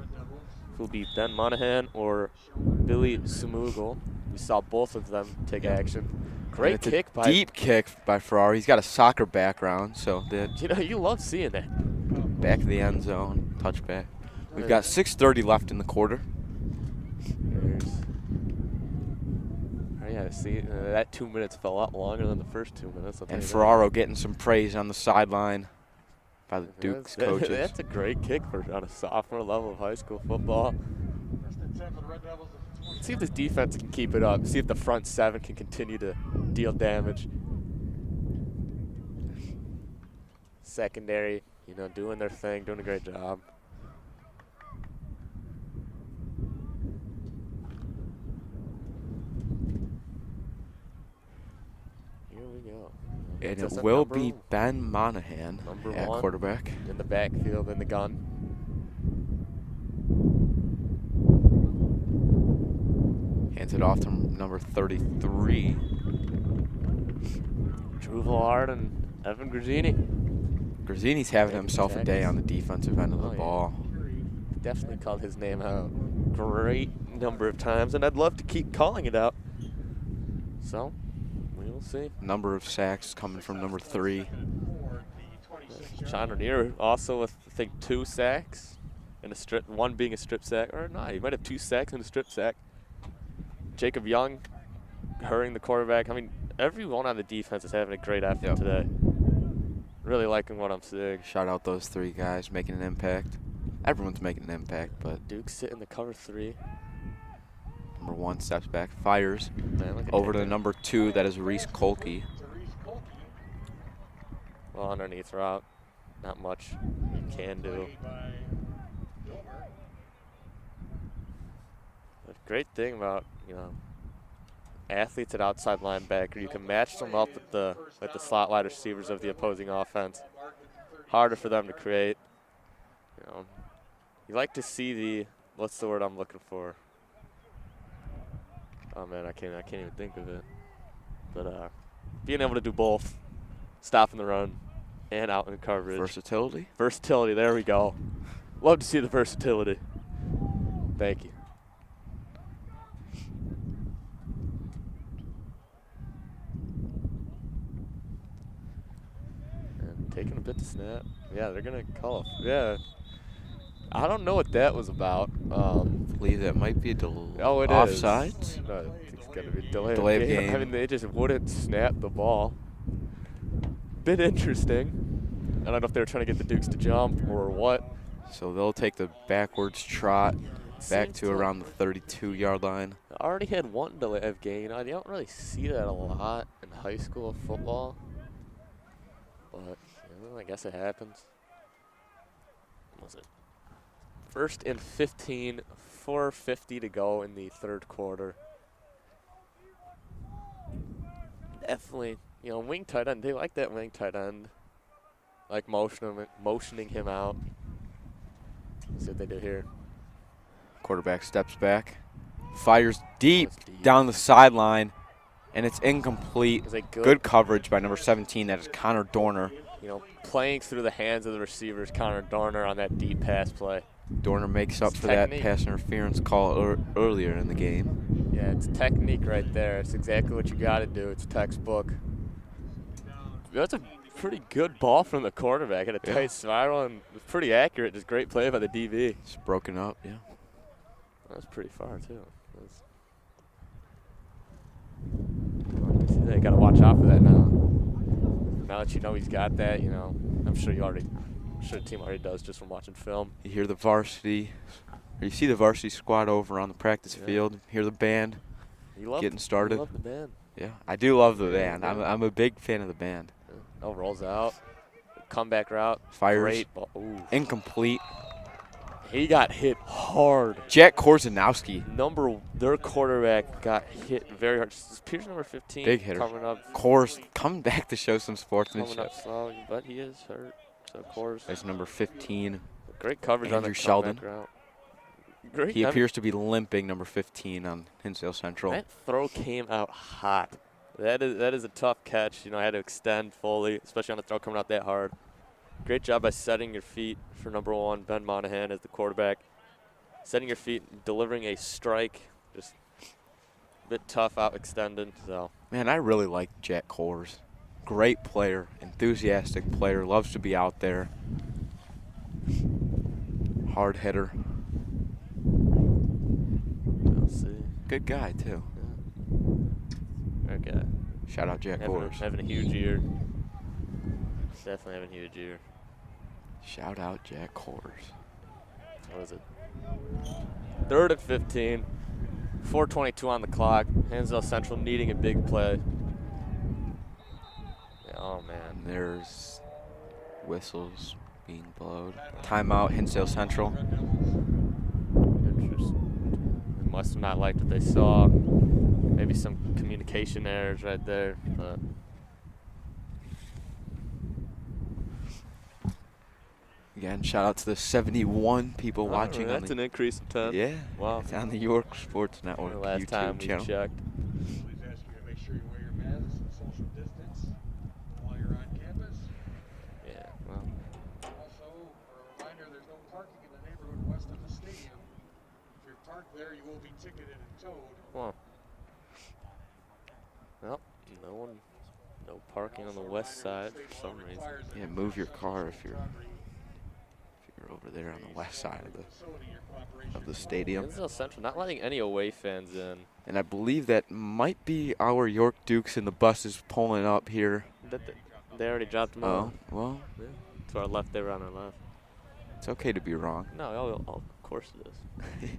If it'll be Ben Monahan or Billy Sumugel. We saw both of them take action. Great kick by deep kick by Ferraro. He's got a soccer background, so that you know you love seeing that. Back of the end zone, touchback. We've got 6:30 left in the quarter. Yeah, see, that 2 minutes felt a lot longer than the first 2 minutes. And Ferraro getting some praise on the sideline by the Dukes coaches. That's a great kick on a sophomore level of high school football. See if this defense can keep it up. See if the front 7 can continue to deal damage. Secondary, you know, doing their thing, doing a great job. And it will be Ben Monahan at quarterback. In the backfield, in the gun. Hands it off to number 33. Drew Villard and Evan Grazzini. Grazzini's having himself a day on the defensive end of the ball. Definitely called his name out a great number of times, and I'd love to keep calling it out. So, we'll see. Number of sacks coming from number 3. Sean Rainier also with, I think, 2 sacks and a strip, 1 being a strip sack. Or no, he might have 2 sacks and a strip sack. Jacob Young hurrying the quarterback. I mean, everyone on the defense is having a great effort today. Really liking what I'm seeing. Shout out those 3 guys making an impact. Everyone's making an impact, but Duke sitting the cover 3. Number 1 steps back, fires over to the number 2. That is Reese Kolke. Well, underneath route, not much you can do. But great thing about, you know, athletes at outside linebacker. You can match them up with the slot wide receivers of the opposing offense. Harder for them to create. You know, you like to see the, what's the word I'm looking for? Oh man, I can't even think of it. But being able to do both, stopping the run and out in coverage. Versatility? Versatility, there we go. Love to see the versatility. Thank you. And taking a bit to snap. Yeah, they're going to call. Yeah. I don't know what that was about. I believe that might be a offside. Is. No, it's going to be delay of game. I mean, they just wouldn't snap the ball. Bit interesting. I don't know if they were trying to get the Dukes to jump or what. So they'll take the backwards trot back to around the 32-yard line. I already had one delay of game. I don't really see that a lot in high school football. But, you know, I guess it happens. What was it? 1st and 15, 4:50 to go in the third quarter. Definitely, you know, wing tight end. They like that wing tight end. Like motioning him out. Let's see what they do here. Quarterback steps back, fires deep down the sideline, and it's incomplete. Good coverage by number 17. That is Connor Dorner. You know, playing through the hands of the receivers, Connor Dorner on that deep pass play. Dorner makes up for that pass interference call earlier in the game. Yeah, it's technique right there. It's exactly what you got to do. It's textbook. That's a pretty good ball from the quarterback. Had a tight spiral and was pretty accurate. Just great play by the DB. It's broken up, yeah. That was pretty far, too. They got to watch out for that now. Now that you know he's got that, you know, I'm sure the team already does just from watching film. You hear the varsity, or you see the varsity squad over on the practice field. Hear the band getting started. You love the band. Yeah, I do love the band. I'm a big fan of the band. Oh, rolls out. Comeback route. Fires. Great ball. Ooh. Incomplete. He got hit hard. Jack Korzanowski. Their quarterback got hit very hard. Pierce number 15. Big hitter. Coming up. Kors coming back to show some sportsmanship. Coming up slow, but he is hurt. So Kors. There's number 15. Great coverage Andrew on the Sheldon. route. Great. He appears to be limping, number 15 on Hinsdale Central. That throw came out hot. That is a tough catch. You know, I had to extend fully, especially on the throw coming out that hard. Great job by setting your feet for number 1, Ben Monahan as the quarterback. Setting your feet, delivering a strike, just a bit tough out extended. So. Man, I really like Jack Kors. Great player, enthusiastic player, loves to be out there. Hard hitter. We'll see. Good guy, too. Yeah. Okay. Shout out Jack Kors. Having a huge year. Definitely having a huge year. Shout out Jack Kors. What is it? 3rd and 15. 4:22 on the clock. Hinsdale Central needing a big play. Yeah, oh, man. And there's whistles being blown. Timeout, Hinsdale Central. Interesting. They must have not liked what they saw. Maybe some communication errors right there. But again, shout out to the 71 people watching. That's an increase in 10. Yeah. Wow. It's on the York Sports Network the last YouTube time we channel. checked. Please ask you to make sure you wear your masks and social distance while you're on campus. Yeah, well. Also, for a reminder, there's no parking in the neighborhood west of the stadium. If you're parked there, you will be ticketed and towed. Well, no parking on the west side for some reason. Yeah, move your car if you're over there on the west side of the stadium. Hinsdale Central not letting any away fans in. And I believe that might be our York Dukes and the buses pulling up here. They already dropped them off. Oh, well. Yeah. To our left, they were on our left. It's okay to be wrong. No, of course it is.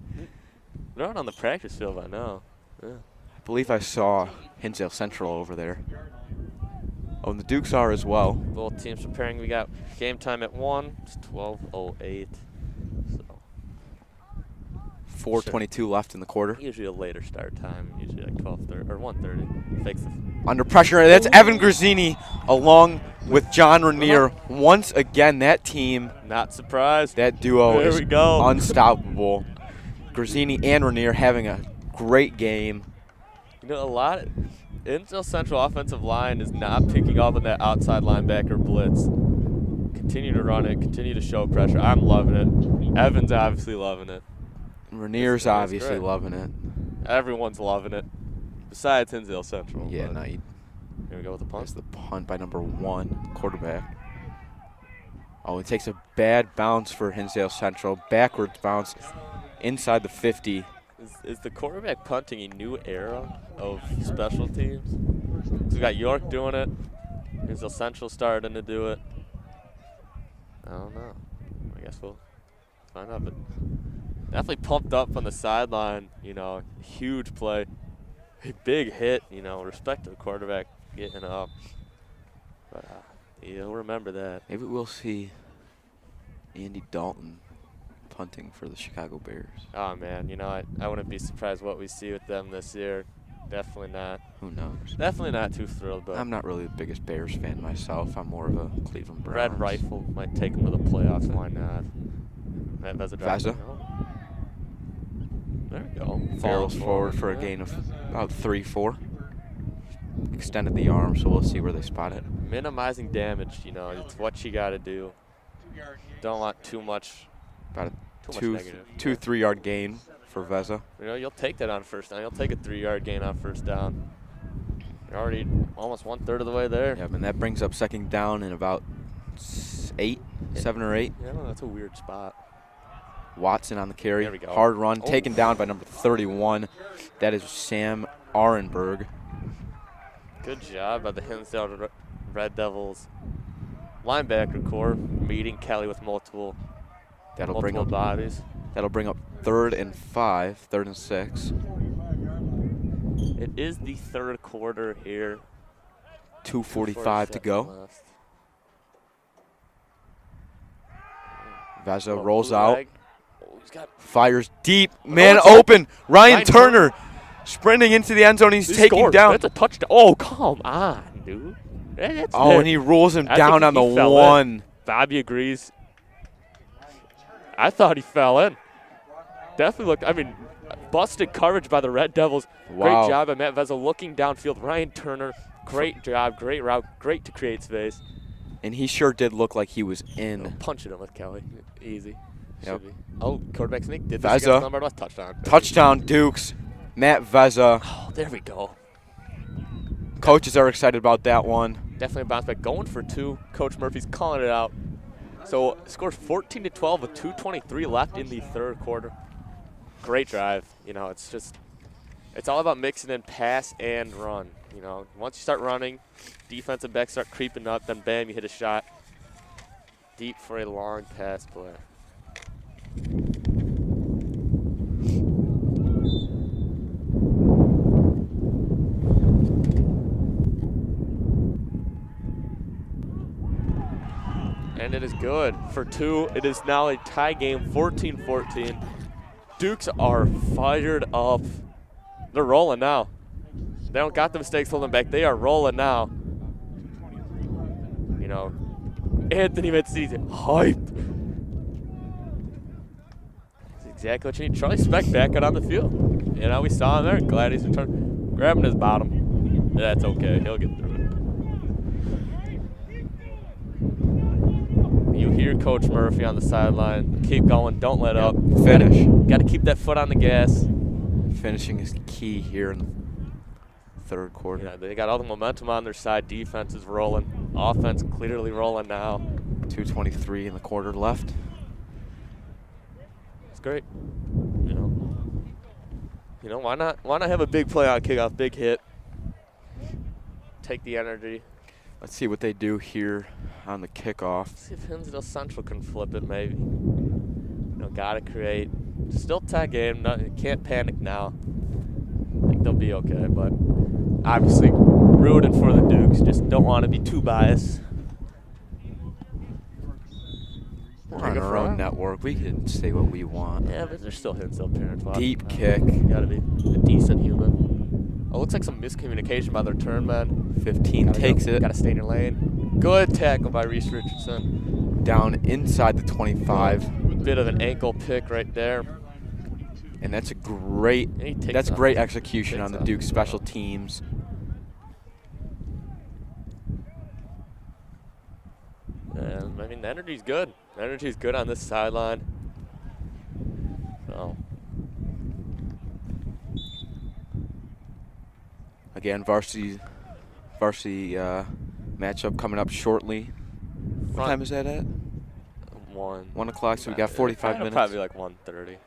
They're out on the practice field by now. Yeah. I believe I saw Hinsdale Central over there. Oh, and the Dukes are as well. Both teams preparing. We got game time at 1. It's 12:08. So 4:22 left in the quarter. usually a later start time. Usually like 12:30 or 1:30. Fakes the Under pressure. That's Evan Grazzini along with John Rainier. Once again, that team, not surprised. that duo There is we go. unstoppable. Grazzini and Rainier having a great game. You know, a lot of Hinsdale Central offensive line is not picking up on that outside linebacker blitz. Continue to run it, continue to show pressure. I'm loving it. Evan's obviously loving it. Rainier's obviously loving it. Everyone's loving it, besides Hinsdale Central. Yeah, no, here we go with the punt. There's the punt by number 1, quarterback. Oh, it takes a bad bounce for Hinsdale Central. Backwards bounce inside the 50. Is the quarterback punting a new era of special teams? So we got York doing it. Hinsdale Central starting to do it. I don't know. I guess we'll find out. But definitely pumped up on the sideline. You know, huge play, a big hit. You know, respect to the quarterback getting up. But you'll remember that. Maybe we'll see Andy Dalton punting for the Chicago Bears. Oh man, you know I wouldn't be surprised what we see with them this year. Definitely not. Who knows? Definitely not too thrilled, but I'm not really the biggest Bears fan myself. I'm more of a Cleveland Browns. Red Rifle might take them to the playoffs. Why not? Veza. There we go. Farrell's forward for a gain of about 3-4. Extended the arm, so we'll see where they spot it. Minimizing damage, you know, it's what you got to do. Don't want too much. About a negative. 2-3 yard gain for Veza. You know, you'll take that on first down. You'll take a 3-yard gain on first down. You're already almost 1/3 of the way there. Yeah, and that brings up second down in about 7 or 8. Yeah, that's a weird spot. Watson on the carry. There we go. Hard run, taken down by number 31. That is Sam Arenberg. Good job by the Hinsdale Red Devils linebacker core, meeting Kelly with multiple bodies. That'll bring up 3rd and 5, 3rd and 6. It is the third quarter here. 2:45 to go. Left. Veza rolls out. Oh, he's got Fires deep. Man open. Ryan Turner sprinting into the end zone. He's taking down. That's a touchdown. Oh, come on, dude. And he rolls him down on the 1. Bobby agrees. I thought he fell in. Definitely looked, I mean, busted coverage by the Red Devils. Wow. Great job by Matt Veza looking downfield. Ryan Turner, great job, great route, great to create space. And he sure did look like he was in. Punching him with Kelly. Easy. Yep. Should be. Oh, quarterback sneak. Did Veza. this against number 1. Touchdown. Touchdown, Dukes. Matt Veza. Oh, there we go. Coaches are excited about that one. Definitely a bounce back. Going for 2. Coach Murphy's calling it out. So scores 14-12 with 2:23 left in the third quarter. Great drive. You know, it's all about mixing in pass and run. You know, once you start running, defensive backs start creeping up, then bam, you hit a shot deep for a long pass play. And it is good for 2. It is now a tie game, 14-14. Dukes are fired up. They're rolling now. They don't got the mistakes holding back. They are rolling now. You know, Anthony Metzi's hype. That's exactly what you need. Charlie Speck back out on the field. You know, we saw him there. Glad he's returned. Grabbing his bottom. That's okay. He'll get through it. You hear Coach Murphy on the sideline. Keep going. Don't let up. Finish. Got to keep that foot on the gas. Finishing is key here in the third quarter. Yeah, they got all the momentum on their side. Defense is rolling. Offense clearly rolling now. 2:23 in the quarter left. It's great. You know, why not have a big play on kickoff, big hit. Take the energy. Let's see what they do here on the kickoff. See if Hinsdale Central can flip it, maybe. You know, gotta create. Still tie game. Can't panic now. I think they'll be okay, but obviously rooting for the Dukes. Just don't want to be too biased. We're on our own network. We can say what we want. Yeah, but they're still Hinsdale parents. Deep kick. You gotta be a decent human. Oh, looks like some miscommunication by the return man. 15 takes it. Got to stay in your lane. Good tackle by Reese Richardson. Down inside the 25. Bit of an ankle pick right there. And that's a great, great execution on the Duke special teams. And, I mean, the energy's good. The energy's good on this sideline. So. Again, varsity matchup coming up shortly. What time is that at? 1 o'clock, so we got 45 minutes. Probably like 1:30.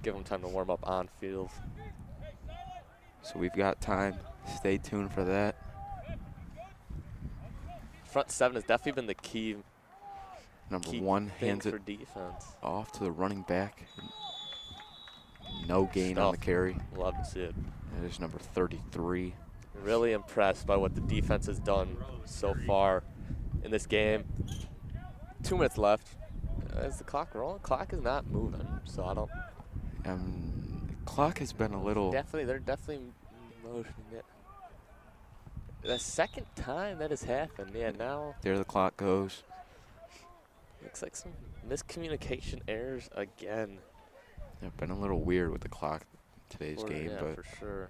Give them time to warm up on field. So we've got time. Stay tuned for that. Front seven has definitely been the key. Number one hands it for defense. Off to the running back. No gain on the carry. Love to see it. That is number 33. Really impressed by what the defense has done so far in this game. 2 minutes left. Is the clock rolling? Clock is not moving, so I don't. The clock has been a little. They're definitely motioning it. The second time that has happened. Yeah, now. There the clock goes. Looks like some miscommunication errors again. Yeah, been a little weird with the clock today's game, yeah, but for sure.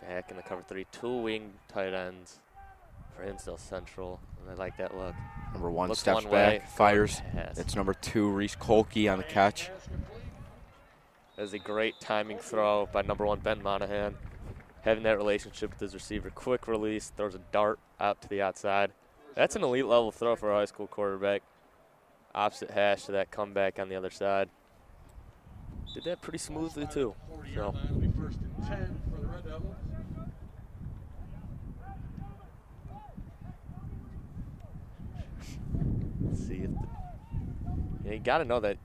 Back in the cover 3, 2 wing tight ends for Hinsdale Central, and I like that look. Number 1 Looks steps one back, way, fires. pass. It's number 2, Reese Kolke on the catch. That is a great timing throw by number 1, Ben Monahan. Having that relationship with his receiver. Quick release, throws a dart out to the outside. That's an elite level throw for a high school quarterback. Opposite hash to that comeback on the other side. Did that pretty smoothly too. So. Let's see if you got to know that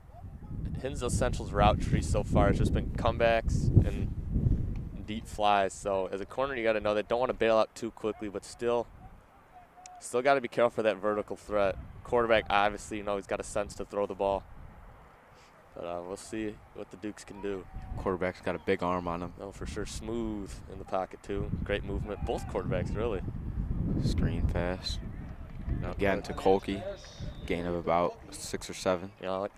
Hinsdale Central's route tree so far has just been comebacks and deep flies. So as a corner, you got to know that don't want to bail out too quickly, but still got to be careful for that vertical threat. Quarterback, obviously, he's got a sense to throw the ball. But we'll see what the Dukes can do. Quarterback's got a big arm on him. Oh, for sure. Smooth in the pocket, too. Great movement. Both quarterbacks, really. Screen pass. Again to Kolke. Gain of about 6 or 7. I'm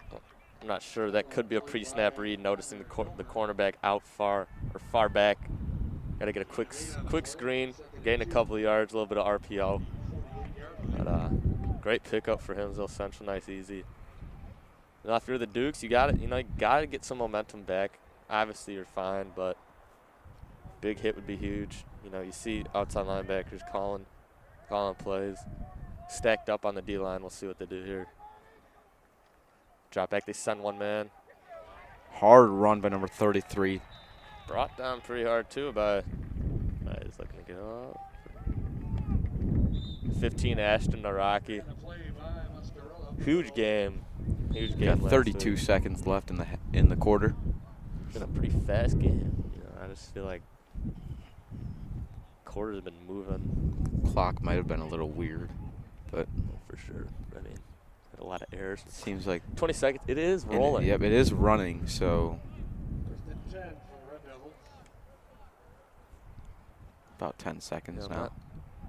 not sure. That could be a pre-snap read, noticing the cornerback out far back. Got to get a quick screen, gain a couple of yards, a little bit of RPO. But great pickup for Hinsdale Central, nice, easy. Now, if you're the Dukes, you got to get some momentum back. Obviously, you're fine, but big hit would be huge. You see outside linebackers calling plays, stacked up on the D-line. We'll see what they do here. Drop back, they send one man. Hard run by number 33. Brought down pretty hard, too, by he's looking to get up. 15, Ashton Naraki. Huge game. Huge game. Got 32 seconds left in the quarter. It's been a pretty fast game. I just feel like quarter's been moving. Clock might have been a little weird, but for sure. I mean, had a lot of errors. It seems like 20 seconds. It is rolling. Yep, it is running. So about 10 seconds now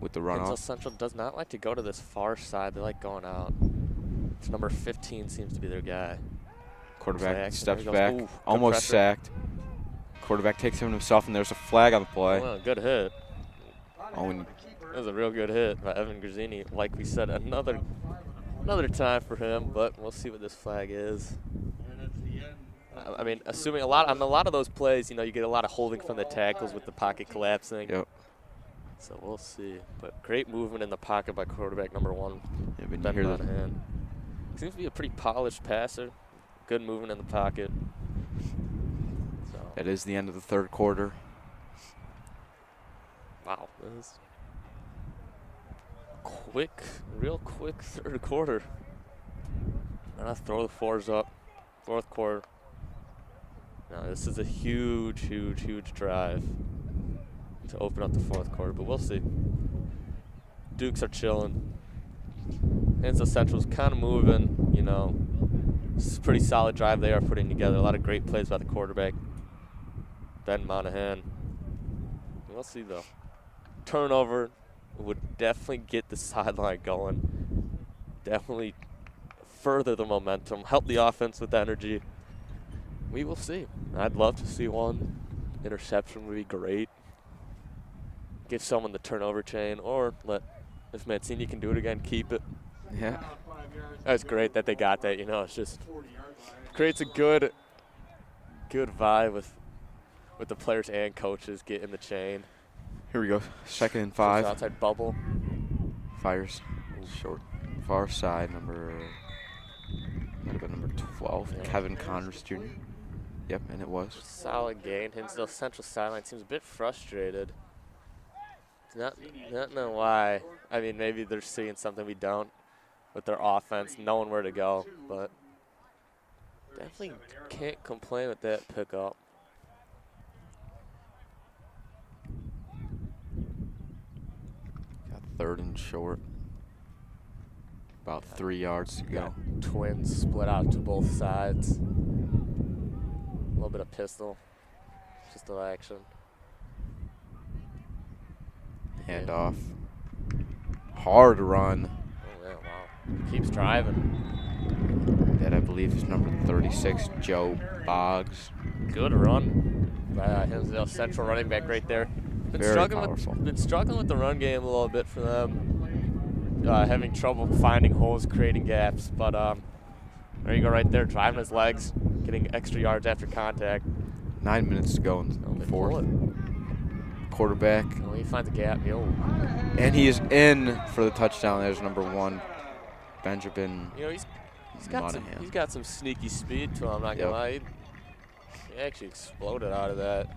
with the runoff. Hinsdale Central does not like to go to this far side. They like going out. It's number 15 seems to be their guy. Quarterback steps back, almost sacked. Quarterback takes him himself, and there's a flag on the play. Oh, good hit. That was a real good hit by Evan Grazzini. Like we said, another time for him, but we'll see what this flag is. I mean, assuming on a lot of those plays, you get a lot of holding from the tackles with the pocket collapsing. Yep. So we'll see. But great movement in the pocket by quarterback number 1, Ben Monahan. Seems to be a pretty polished passer. Good movement in the pocket. So. That is the end of the third quarter. Wow. That is real quick third quarter. And I throw the fours up. Fourth quarter. Now this is a huge drive to open up the fourth quarter, but we'll see. Dukes are chilling. Hinsdale Central's kind of moving, It's a pretty solid drive they are putting together. A lot of great plays by the quarterback, Ben Monahan. We'll see, though. Turnover would definitely get the sideline going. Definitely further the momentum, help the offense with energy. We will see. I'd love to see one. Interception would be great. Give someone the turnover chain, or if Mancini can do it again, keep it. Yeah. That's great that they got that. You know, it's just creates a good vibe with the players and coaches getting the chain. Here we go. 2nd and 5. Outside bubble. Fires short, far side, might have been number 12, Yeah. Kevin Conress Jr. Yep, and it was. Solid gain. Hinsdale Central sideline seems a bit frustrated. Not know why. I mean, maybe they're seeing something we don't with their offense, knowing where to go, but definitely can't complain with that pickup. Got 3rd and short. About 3 yards to go. Twins split out to both sides. A little bit of pistol action. Handoff. Hard run. Oh, yeah, wow. Keeps driving. That I believe is number 36, Joe Boggs. Good run by Hinsdale Central running back right there. Very powerful. Been struggling with the run game a little bit for them. Having trouble finding holes, creating gaps. But there you go right there, driving his legs, getting extra yards after contact. 9 minutes to go in the 4th. Quarterback. Well, he finds a gap. And he is in for the touchdown. There's number 1, Benjamin he's Monahan. he's got some sneaky speed to him, I'm not going to lie. He actually exploded out of that.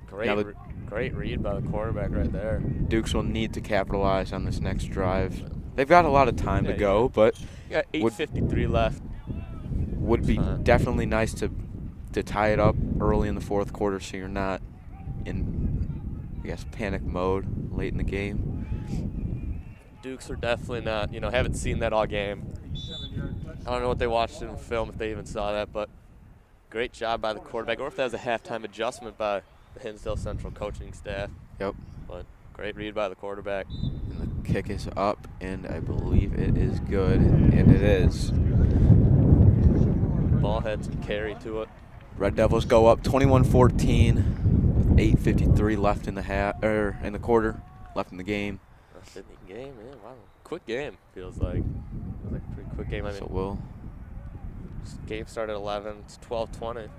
Great read by the quarterback right there. Dukes will need to capitalize on this next drive. They've got a lot of time to go, but you got 8:53 left. Would be definitely nice to tie it up early in the 4th quarter so you're not in, I guess, panic mode late in the game. Dukes are definitely not, haven't seen that all game. I don't know what they watched in film, if they even saw that, but great job by the quarterback, or if that was a halftime adjustment by the Hinsdale Central coaching staff. Yep. But great read by the quarterback. And the kick is up, and I believe it is good, and it is. Ball had some carry to it. Red Devils go up 21-14 with 8:53 left in the quarter, left in the game. That's in the game, man. Wow. Quick game, feels like. It was like a pretty quick game. I mean, game started at 11. It's 12:20.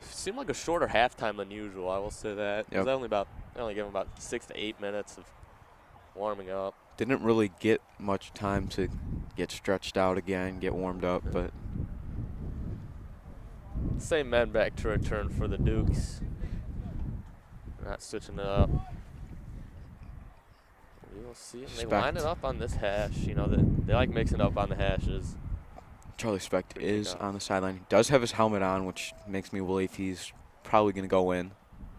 Seemed like a shorter halftime than usual, I will say that. Yep. They only gave them about 6 to 8 minutes of warming up. Didn't really get much time to get stretched out again, get warmed up, but same men back to return for the Dukes. Not switching it up. We will see. They line it up on this hash. They like mixing it up on the hashes. Charlie Specht is on the sideline. He does have his helmet on, which makes me believe he's probably going to go in.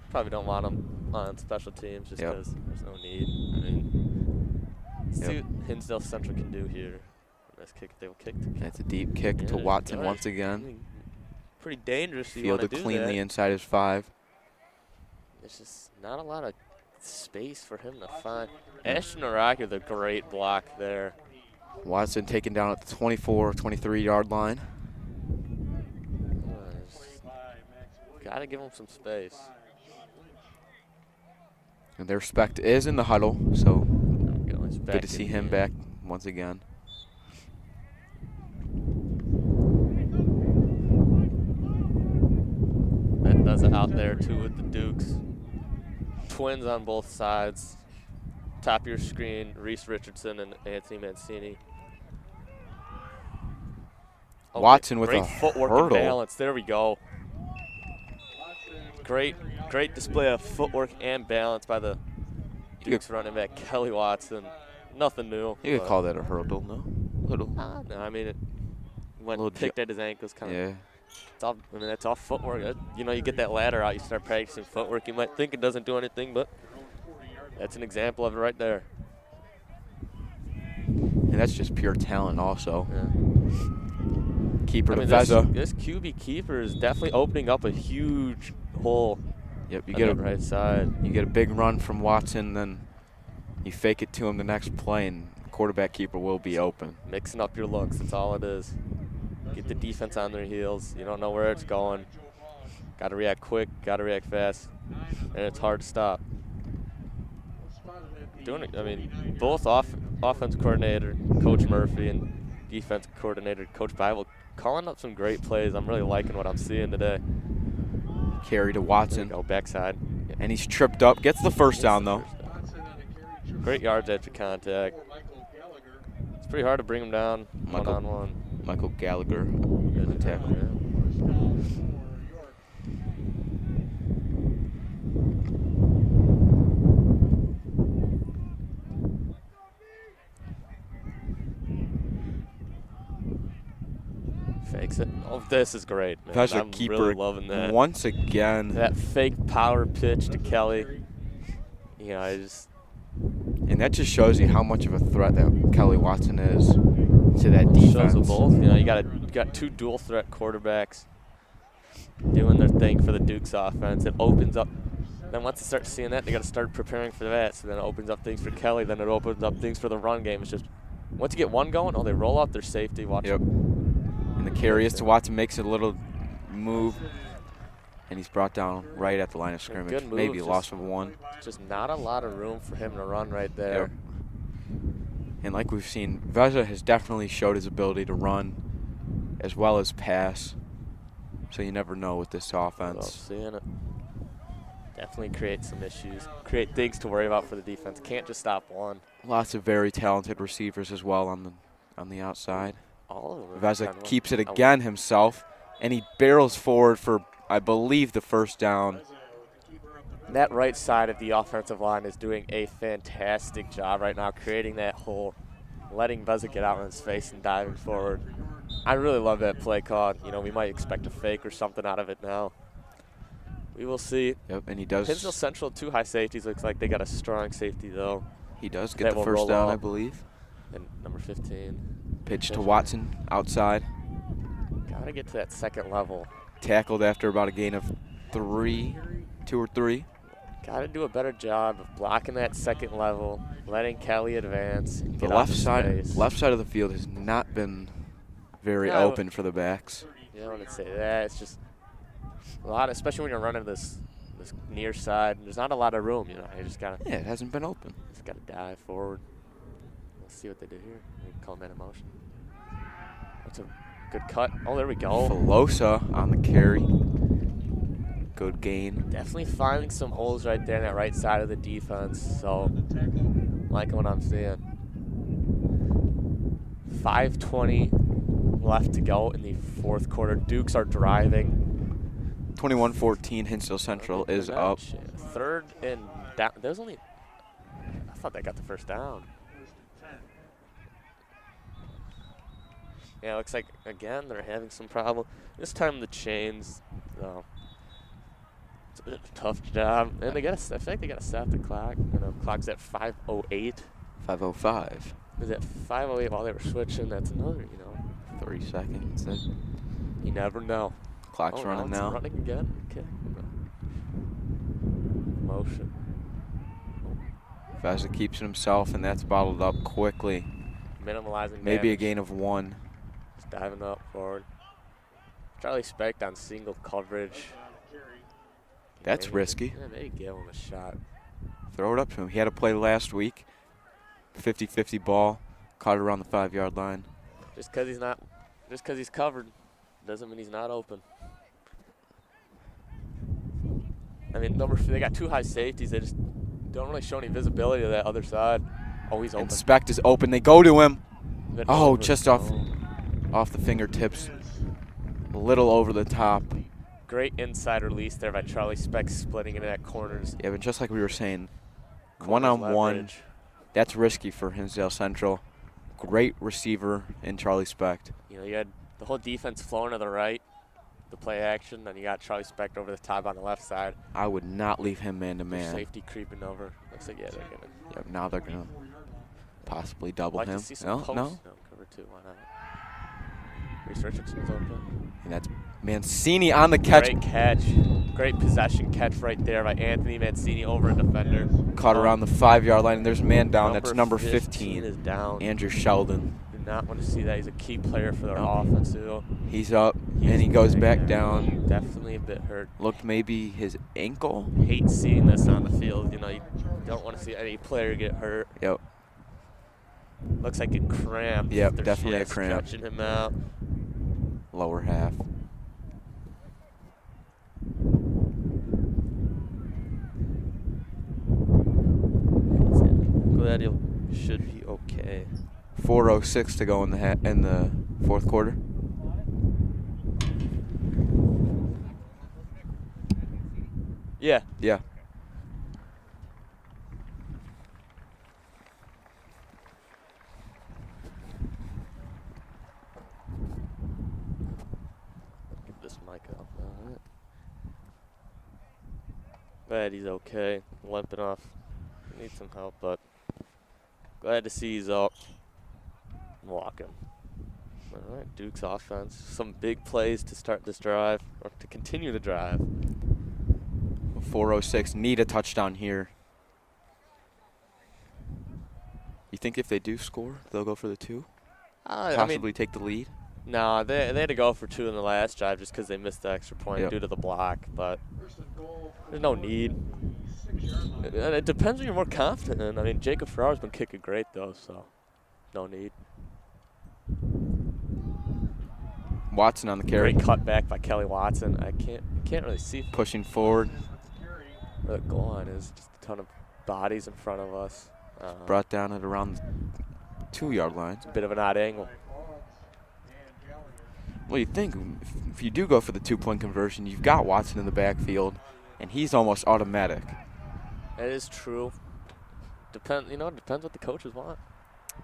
Probably don't want him on special teams just because there's no need. I mean, see what Hinsdale Central can do here. Nice kick. They will kick. That's a deep kick to Watson once again. I mean, pretty dangerous. Fielded cleanly inside his 5. There's just not a lot of space for him to find. Ashton Araki with a great block there. Watson taken down at the 24, 23-yard line. Got to give him some space. And their Specht is in the huddle, so good to see him back once again. That does it out there, too, with the Dukes. Twins on both sides. Top of your screen, Reese Richardson and Anthony Mancini. Oh, Watson with great a footwork hurdle. And balance. There we go. Great display of footwork and balance by the Dukes running back Kelly Watson. Nothing new. You could call that a hurdle, no? Hurdle. No, I mean, it went picked at his ankles, kind of. Yeah. It's all, that's all footwork. You get that ladder out, you start practicing footwork. You might think it doesn't do anything, but that's an example of it right there. And that's just pure talent also. Yeah. Keeper to this Veza. QB keeper is definitely opening up a huge hole. Yep, you on get that right side. You get a big run from Watson, then you fake it to him the next play, and the quarterback keeper will be open. Mixing up your looks, that's all it is. Get the defense on their heels. You don't know where it's going. Got to react quick, got to react fast, and it's hard to stop. Both offense coordinator, Coach Murphy, and defense coordinator, Coach Bible, calling up some great plays. I'm really liking what I'm seeing today. Carry to Watson. Go backside. And he's tripped up. Gets the first down, though. Great yards after contact. It's pretty hard to bring him down one-on-one. Michael Gallagher is a tackle. Fakes it. Oh, this is great, man. That's a I'm keeper really loving that. Once again. That fake power pitch to Kelly. You know, and that just shows you how much of a threat that Kelly Watson is to that defense. Shows them both. You know, you got two dual threat quarterbacks doing their thing for the Dukes offense. It opens up. Then once they start seeing that, they got to start preparing for that. So then it opens up things for Kelly. Then it opens up things for the run game. It's just once you get one going, they roll out their safety. Watch. Yep. And the carry is to Watson, makes a little move, and he's brought down right at the line of scrimmage. Good move, maybe a loss of one. Just not a lot of room for him to run right there. Yep. And like we've seen, Veza has definitely showed his ability to run as well as pass. So you never know with this offense. Well, seeing it definitely create some issues, create things to worry about for the defense. Can't just stop one. Lots of very talented receivers as well on the outside. All of them. Veza keeps it again himself, and he barrels forward for, I believe, the first down. That right side of the offensive line is doing a fantastic job right now, creating that hole, letting Veza get out on his face and diving forward. I really love that play call. You know, we might expect a fake or something out of it now. We will see. Yep, and he does. Hinsdale Central, 2 high safeties. Looks like they got a strong safety, though. He does get the first down, I believe. And number 15. Pitch to Watson, outside. Got to get to that second level. Tackled after about a gain of 2 or 3. Got to do a better job of blocking that second level, letting Kelly advance. The left side of the field has not been very open for the backs. You don't want to say that. It's just a lot, especially when you're running this near side. There's not a lot of room, you know. You just gotta. Yeah, it hasn't been open. Just gotta dive forward. Let's see what they do here. We call man in motion. That's a good cut. Oh, there we go. Filosa on the carry. Good gain. Definitely finding some holes right there on that right side of the defense. So, like what I'm seeing. 5:20 left to go in the fourth quarter. Dukes are driving. 21-14, Hinsdale Central is up. Third and down. There's only. I thought they got the first down. Yeah, looks like again they're having some problem. This time the chains. It's a tough job, and I feel like they got to stop the clock. You know, clock's at 5:08. 5:05. Is at 5:08 while they were switching? That's another, 30 seconds. You never know. Clock's running now. Running again. Okay. Motion. Veza keeps it himself, and that's bottled up quickly. Minimalizing. Maybe damage. a gain of 1. Just diving up forward. Charlie Specht on single coverage. That's risky. Yeah, maybe give him a shot. Throw it up to him. He had a play last week. 50-50 ball. Caught it around the 5-yard line. Just because he's covered doesn't mean he's not open. I mean, they got 2 high safeties. They just don't really show any visibility to that other side. Oh, he's open. And Specht is open. They go to him. Oh, over. just off the fingertips. A little over the top. Great inside release there by Charlie Specht, splitting into that corners. Yeah, but just like we were saying, one-on-one, that's risky for Hinsdale Central. Great receiver in Charlie Specht. You know, you had the whole defense flowing to the right, the play action, then you got Charlie Specht over the top on the left side. I would not leave him man-to-man. Safety creeping over. Looks like, yeah, they're going to. Yep, now they're going to possibly double him. To see some posts. No? No, cover 2, why not? Reese Richardson's open. And that's Mancini on the catch. Great catch. Great possession catch right there by Anthony Mancini over a defender. Caught around the 5-yard line, and there's a man down. That's number 15 15. is down. Andrew Sheldon. Do not want to see that. He's a key player for their offense, too. He's up, and he goes back down. Definitely a bit hurt. Looked maybe his ankle. Hate seeing this on the field. You know, you don't want to see any player get hurt. Yep. Looks like a cramp. Yep, They're definitely a just cramp. Stretching him out. Lower half. Glad he should be okay. 4:06 to go in the fourth quarter. Yeah. Yeah. Get this mic off. All right. Glad he's okay. Limping off. Needs some help, but glad to see he's up. Walking. All right, Duke's offense. Some big plays to start this drive, or to continue the drive. 4:06. Need a touchdown here. You think if they do score, they'll go for the 2? Possibly take the lead? No, they had to go for 2 in the last drive just because they missed the extra point due to the block, but there's no need. And it depends when you're more confident in. I mean, Jacob Ferrar's been kicking great, though, so no need. Watson on the carry. Great cutback by Kelly Watson. You can't really see. Pushing forward. The goal line is just a ton of bodies in front of us. Brought down at around 2-yard line. It's a bit of an odd angle. Well, you think if you do go for the 2-point conversion, you've got Watson in the backfield, and he's almost automatic. That is true. Depends what the coaches want.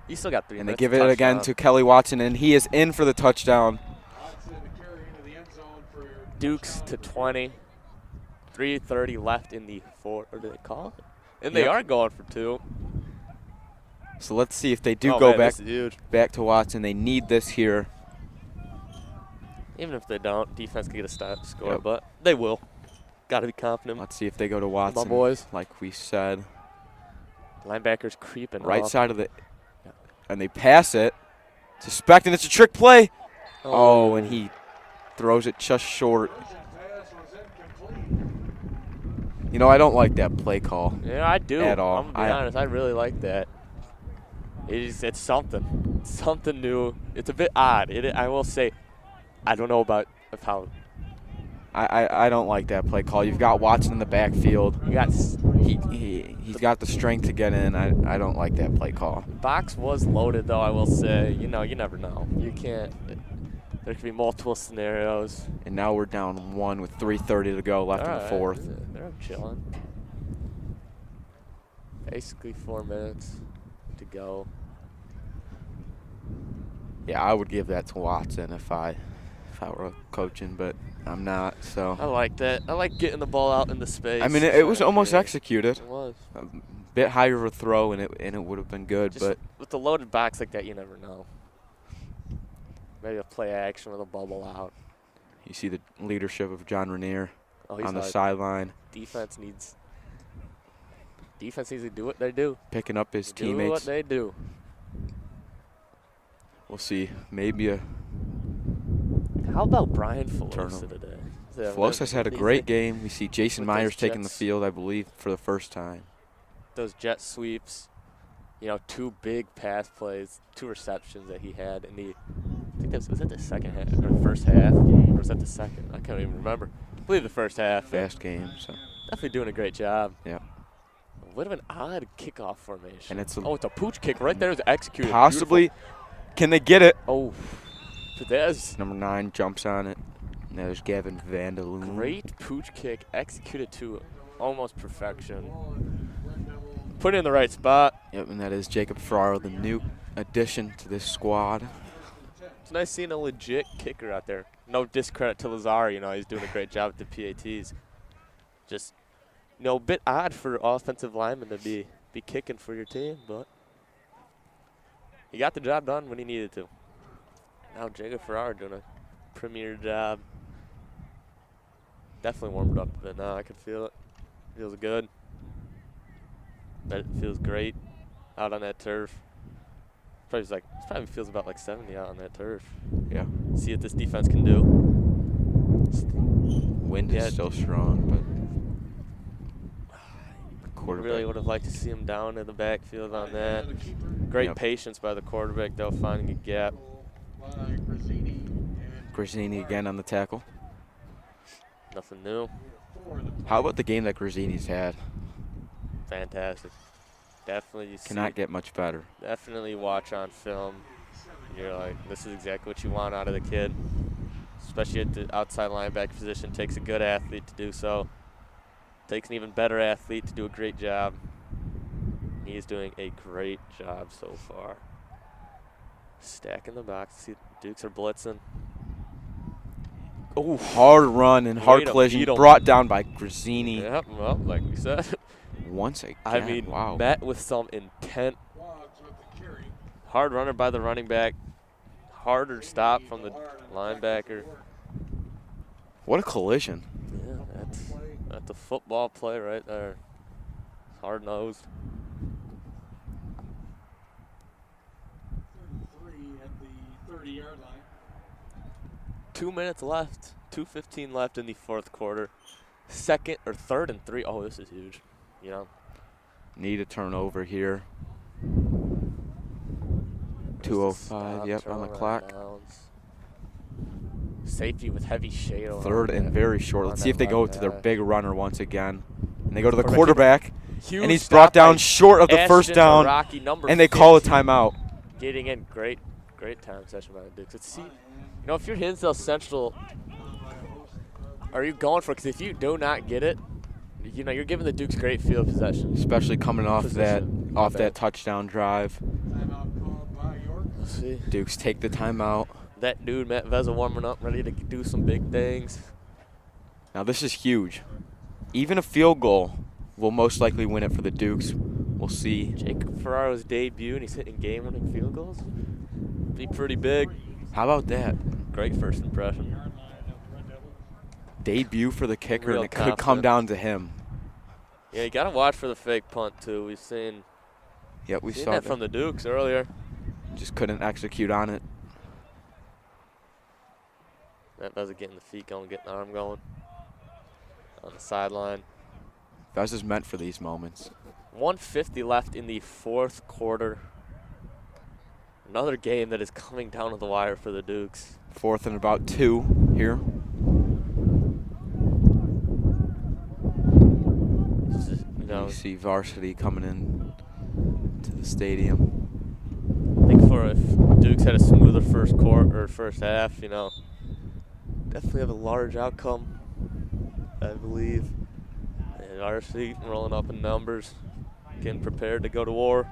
You still got 3 and minutes. They give it again to Kelly Watson, and he is in for the touchdown. Dukes to 20. 3:30 left in the fourth. Or did they call it? And they are going for 2. So let's see if they do go back to Watson. They need this here. Even if they don't, defense can get a score, but they will. Got to be confident. Let's see if they go to Watson. My boys. Like we said. Linebackers creeping. Right side of the. And they pass it. Suspecting it's a trick play. Oh, and he throws it just short. You know, I don't like that play call. Yeah, I do. At all. I'm going to be honest. I really like that. It's something. It's something new. It's a bit odd. I will say, I don't know about how. I don't like that play call. You've got Watson in the backfield. He's got the strength to get in. I don't like that play call. Box was loaded, though, I will say. You never know. You can't. There could be multiple scenarios. And now we're down 1 with 3:30 to go left in the fourth. They're chilling. Basically 4 minutes to go. Yeah, I would give that to Watson if I were coaching, but I'm not. So I like that. I like getting the ball out in the space. I mean, it was almost executed. It was a bit higher of a throw, and it would have been good. Just but with the loaded box like that, you never know. Maybe a play action with a bubble out. You see the leadership of John Rainier on the like, sideline. Defense needs to do what they do. Picking up his teammates. Do what they do. We'll see. Maybe a. How about Brian Filosa today? Filosa's had a great game. We see Jason Myers taking the field, I believe, for the first time. Those jet sweeps, 2 big pass plays, 2 receptions that he had in the. I think was that the second half or first half, or was that the second? I can't even remember. I believe the first half. Fast game. So definitely doing a great job. Yeah. A bit of an odd kickoff formation. And it's a pooch kick right there is executed. Possibly. Beautiful. Can they get it? Oh, Fidesz. Number 9 jumps on it. Now there's Gavin Vandaloon. Great pooch kick executed to almost perfection. Put it in the right spot. Yep, and that is Jacob Ferraro, the new addition to this squad. It's nice seeing a legit kicker out there. No discredit to Lazar, he's doing a great job at the PATs. Just, a bit odd for offensive linemen to be kicking for your team, but he got the job done when he needed to. Now Jacob Farrar doing a premier job. Definitely warmed up a bit now. I can feel it. Feels good. But it feels great out on that turf. Probably feels about like 70 out on that turf. Yeah. See what this defense can do. Wind is still strong, but quarterback. Really would have liked to see him down in the backfield on that. Great patience by the quarterback, though, finding a gap. Grazzini again on the tackle. Nothing new. How about the game that Grazzini's had? Fantastic. Definitely cannot get much better. Definitely watch on film. You're like, this is exactly what you want out of the kid. Especially at the outside linebacker position. Takes a good athlete to do so. Takes an even better athlete to do a great job. He's doing a great job so far. Stacking the box. See, the Dukes are blitzing. Oh, hard run and hard collision brought down by Grazzini. Yep, well, like we said. Once again, I mean, wow. met with some intent. Hard runner by the running back. Harder stop from the linebacker. What a collision. Yeah, that's a football play right there. Hard-nosed. 33 at the 30-yard line. 2 minutes left. 2:15 left in the fourth quarter. Second or third and 3. Oh, this is huge. You know. Need a turnover here. 2:05, yep, on the clock. Safety with heavy shade. Third and very short. Let's see if they go to their big runner once again. And they go to the quarterback. And he's brought down short of the first down. And they call a timeout. Getting in. Great time session by the Dukes. Let's see. You know, if you're Hinsdale Central, are you going for it? Because if you do not get it, you know, you're giving the Dukes great field possession. Especially coming off that touchdown drive. Let's see. Dukes take the timeout. That dude, Matt Veza, warming up, ready to do some big things. Now this is huge. Even a field goal will most likely win it for the Dukes. We'll see. Jacob Ferraro's debut, and he's hitting game-winning field goals. Be pretty big. How about that? Great first impression. Debut for the kicker, Real and it could come down to him. Yeah, you got to watch for the fake punt, too. We've seen, we saw that from the Dukes earlier. Just couldn't execute on it. That Veza getting the feet going, getting the arm going on the sideline. Veza's meant for these moments. 1:50 left in the fourth quarter. Another game that is coming down to the wire for the Dukes. 4th and about 2 here. You see varsity coming in to the stadium. I think if Dukes had a smoother first quarter or first half, you know, definitely have a large outcome, I believe. And varsity rolling up in numbers, getting prepared to go to war.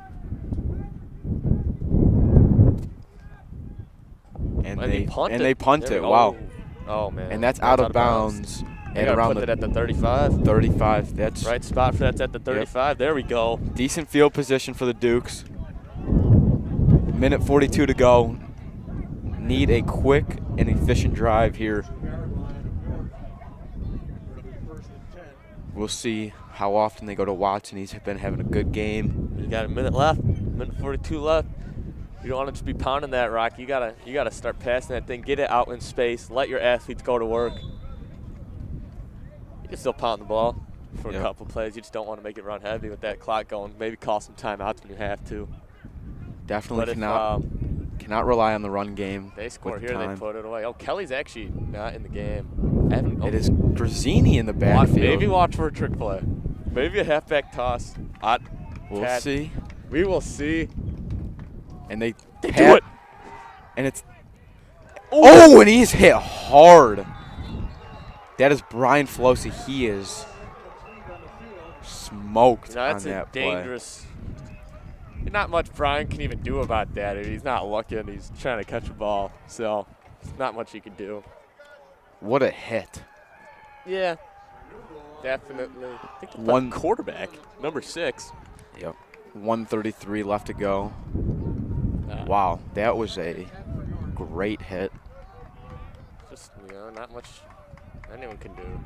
And they punt it. Wow. Oh man. And that's out of bounds. And around put it at the 35. 35. That's right spot for that's at the 35. Yep. There we go. Decent field position for the Dukes. Minute 42 to go. Need a quick and efficient drive here. We'll see how often they go to Watson. He's been having a good game. You got a minute left. Minute 42 left. You don't want to just be pounding that rock. You gotta start passing that thing. Get it out in space. Let your athletes go to work. You can still pound the ball for a couple plays. You just don't want to make it run heavy with that clock going. Maybe call some timeouts when you have to. Definitely cannot rely on the run game. They score here, they put it away. Oh, Kelly's actually not in the game. It is Grazzini in the backfield. Maybe watch for a trick play. Maybe a halfback toss. We'll see. We will see. And they do it. And it's and he's hit hard. That is Brian Flosi. He is smoked on that play. That's dangerous. Not much Brian can even do about that. I mean, he's not looking. He's trying to catch a ball. So, not much he can do. What a hit. Yeah, definitely. I think the quarterback, number 6. Yep. 1:33 left to go. Wow, that was a great hit. Just, you know, not much anyone can do.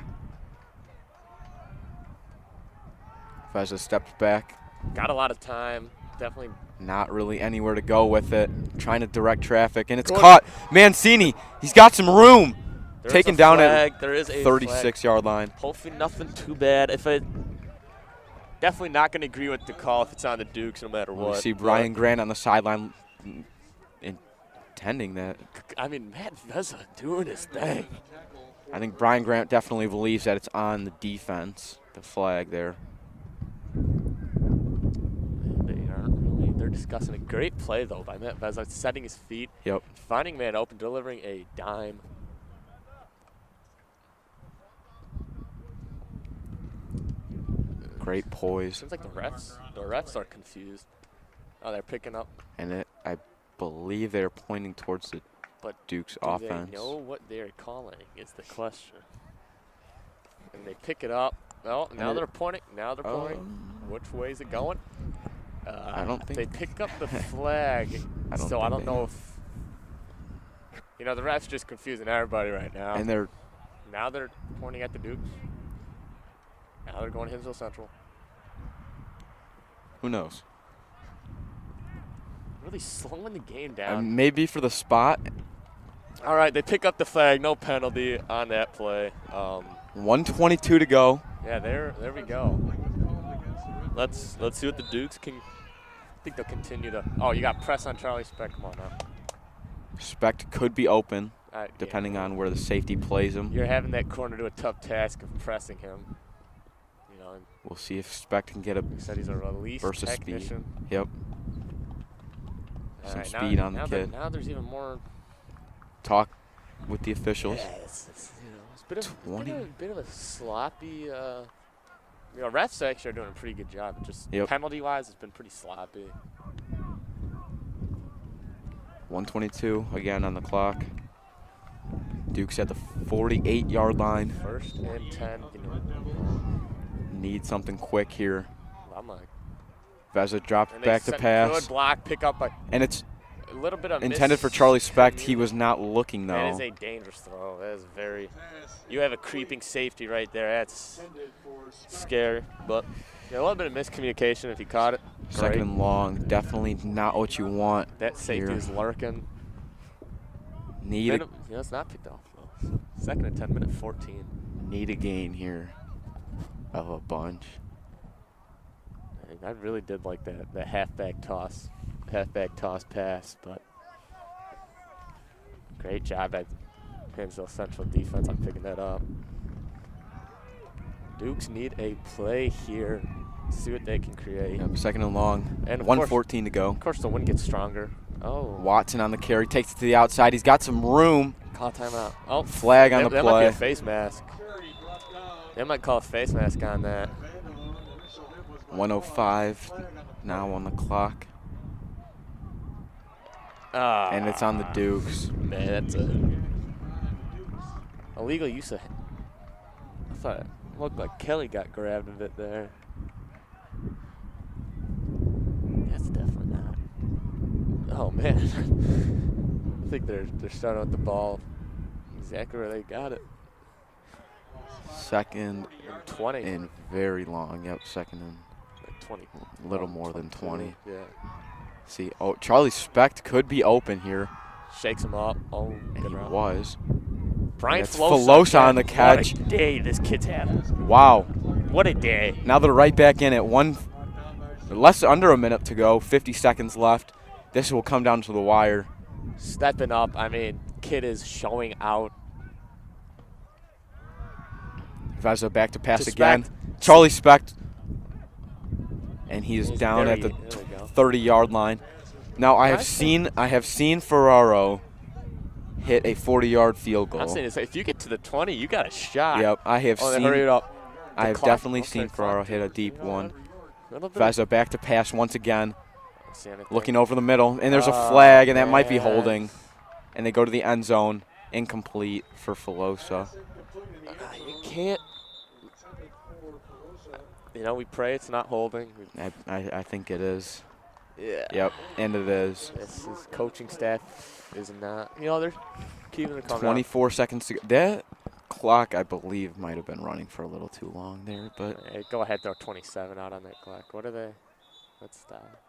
Vezza steps back. Got a lot of time. Definitely. Not really anywhere to go with it. Trying to direct traffic, and it's caught. Mancini, he's got some room. Taken down at there is a 36-yard line. Hopefully nothing too bad. Definitely not going to agree with the call if it's on the Dukes no matter what. We see Brian Grant on the sideline intending that. I mean, Matt Vezza doing his thing. I think Brian Grant definitely believes that it's on the defense, the flag there. They're discussing a great play, though, by Matt Vezza, setting his feet, finding man open, delivering a dime. Great poise. Seems like the refs are confused. Oh, they're picking up. And I believe they're pointing towards the Dukes offense. They know what they're calling is the question. And they pick it up. Well, now they're pointing. Now they're pointing. Which way is it going? I don't think they pick up the flag. I don't know if the refs just confusing everybody right now. And now they're pointing at the Dukes. Now they're going Hinsdale Central. Who knows? Really slowing the game down. Maybe for the spot. All right, they pick up the flag. No penalty on that play. 1:22 to go. Yeah, there we go. Let's see what the Dukes can. I think they'll continue to. Oh, you got press on Charlie Speck. Come on now. Speck could be open, depending on where the safety plays him. You're having that corner do a tough task of pressing him. We'll see if Speck can get a said he's a release versus technician. Speed. Yep. Some speed on the kid. Now there's even more talk with the officials. Yeah, it's bit of a sloppy. Refs actually are doing a pretty good job. Just penalty-wise, it's been pretty sloppy. 1:22 again on the clock. Duke's at the 48-yard line. 1st and 10. Need something quick here. I'm like. Vezza drops back to pass. Good block, pick up and it's a little bit of intended for Charlie Speck. He was not looking though. That is a dangerous throw. That is very. You have a creeping safety right there. That's scary, but a little bit of miscommunication if he caught it. Second and long, definitely not what you want. That safety is lurking. It's not picked off though. 2nd and 10, minute 14. Need a gain here of a bunch. I really did like that halfback toss pass, but great job at Hinsdale Central defense on picking that up. Dukes need a play here. See what they can create. Yep, 2nd and long. And 1:14 to go. Of course, the wind gets stronger. Oh. Watson on the carry, takes it to the outside. He's got some room. Call timeout. Oh, flag on the play. That might be a face mask. They might call a face mask on that. 1:05 now on the clock. And it's on the Dukes. Man, that's a illegal use of. I thought it looked like Kelly got grabbed a bit there. That's definitely not. Oh man, I think they're starting with the ball exactly where they got it. 2nd and 20 and very long. Yep, 2nd and 20. A little more than 20. Yeah. See, Charlie Speck could be open here. Shakes him up. Oh, and he was. Brian Filosa on the catch. What a day this kid's having. Wow. What a day. Now they're right back in at under a minute to go, 50 seconds left. This will come down to the wire. Stepping up. I mean, kid is showing out. Vezza back to pass again. Charlie Speck. And he's down at the 30-yard line. Now I have seen Ferraro hit a 40-yard field goal. I'm saying if you get to the 20, you got a shot. Yep, I have seen. Hurry it up. I have definitely seen Ferraro hit a deep one. Vezza back to pass once again. Looking over the middle, and there's a flag, and that might be holding. And they go to the end zone, incomplete for Filosa. You can't. We pray it's not holding. I think it is. Yeah. Yep, and it is. This is coaching staff is not, they're keeping it calm 24 seconds to go. That clock, I believe, might have been running for a little too long there, but Hey, go ahead, throw 27 out on that clock. What are they? Let's stop.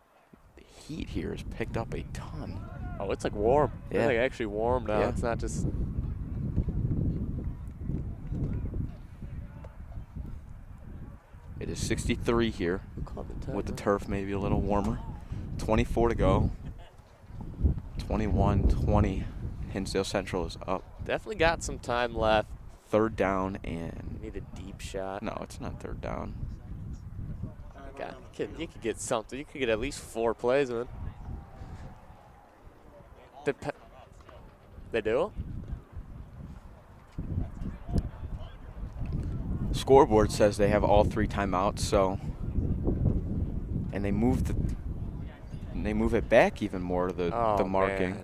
the heat here has picked up a ton. Oh, it's like warm. Yeah. It's like actually warm now. Yeah. It's not just. It is 63 here with the turf maybe a little warmer. 24 to go. 21-20. Hinsdale Central is up. Definitely got some time left. Third down and Need a deep shot. no, it's not third down. God, you could get something. You could get at least 4 plays in. They do? Scoreboard says they have all 3 timeouts, so and they move it back even more to the marking. Man.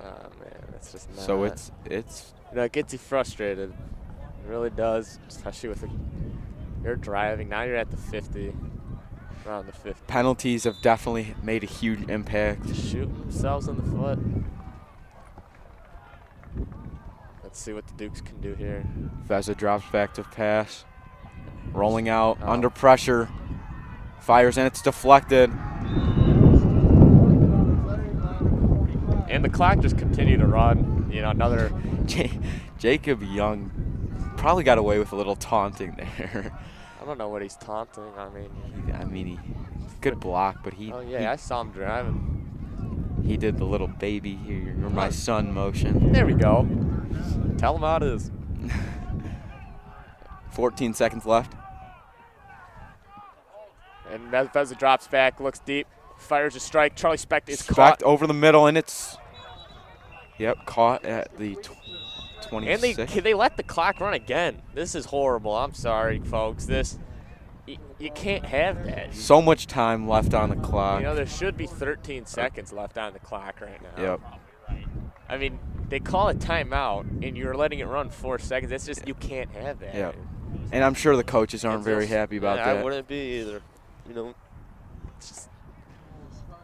Oh man, that's just not. So it's it gets you frustrated. It really does, especially with you're driving. Now you're at the 50, around the 50. penalties have definitely made a huge impact. Shoot themselves in the foot. Let's see what the Dukes can do here. Vezza drops back to pass. Rolling out, under pressure. Fires and it's deflected. And the clock just continued to run. Another. Jacob Young probably got away with a little taunting there. I don't know what he's taunting. He good block, but he. Oh yeah, I saw him driving. He did the little baby here, or my son motion. There we go. Tell him how it is. 14 seconds left. And Vezza drops back, looks deep, fires a strike. Charlie Specht is Specht caught. over the middle, and it's caught at the 26. And they let the clock run again. This is horrible. I'm sorry, folks. You can't have that. So much time left on the clock. There should be 13 seconds left on the clock right now. Yep. I mean, they call a timeout, and you're letting it run 4 seconds. That's just, you can't have that. Yep. And I'm sure the coaches aren't very happy about that. I wouldn't be either. It's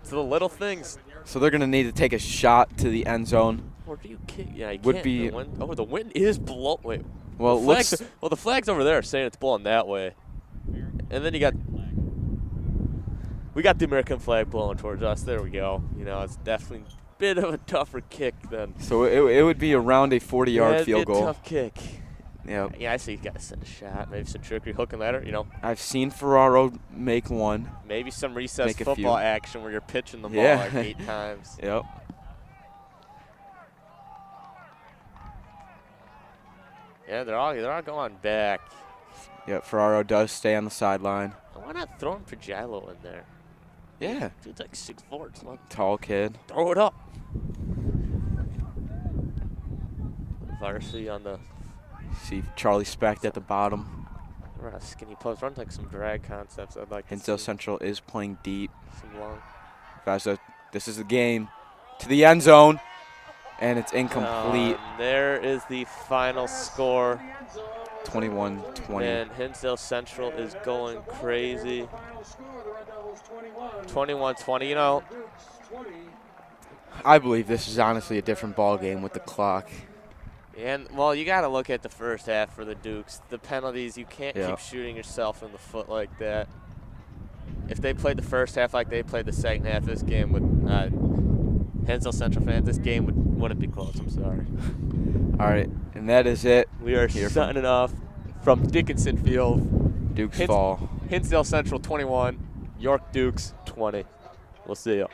the little things. So they're going to need to take a shot to the end zone. Or do you kick? Yeah, you Would can't. be. The wind is blow. Wait. Well, the flag's over there saying it's blowing that way. And then we got the American flag blowing towards us. There we go. It's definitely a bit of a tougher kick than. So it would be around a 40-yard field goal. Tough kick. Yep. Yeah, I see you got to send a shot. Maybe some trickery, hook and ladder, I've seen Ferraro make one. Maybe some recess football action where you're pitching the ball like 8 times. Yep. Yeah, they're all going back. Yep, Ferraro does stay on the sideline. Why not throw him for Jallo in there? Yeah. Dude's like 6'4". It's not tall kid. Throw it up. Varsity on the. See Charlie Specht at the bottom. Run a skinny post. Run like some drag concepts. I'd like. Hinsdale Central is playing deep. Some long. Vezza, this is the game. To the end zone. And it's incomplete. There is the final score. 21-20. And Hinsdale Central is going crazy. 21-20. I believe this is honestly a different ball game with the clock. And, well, you got to look at the first half for the Dukes. The penalties, you can't keep shooting yourself in the foot like that. If they played the first half like they played the second half, this game would, Hinsdale Central fans, this game wouldn't be close. I'm sorry. All right, and that is it. We are signing off from Dickinson Field. Dukes fall. Hinsdale Central 21, York Dukes 20. We'll see you.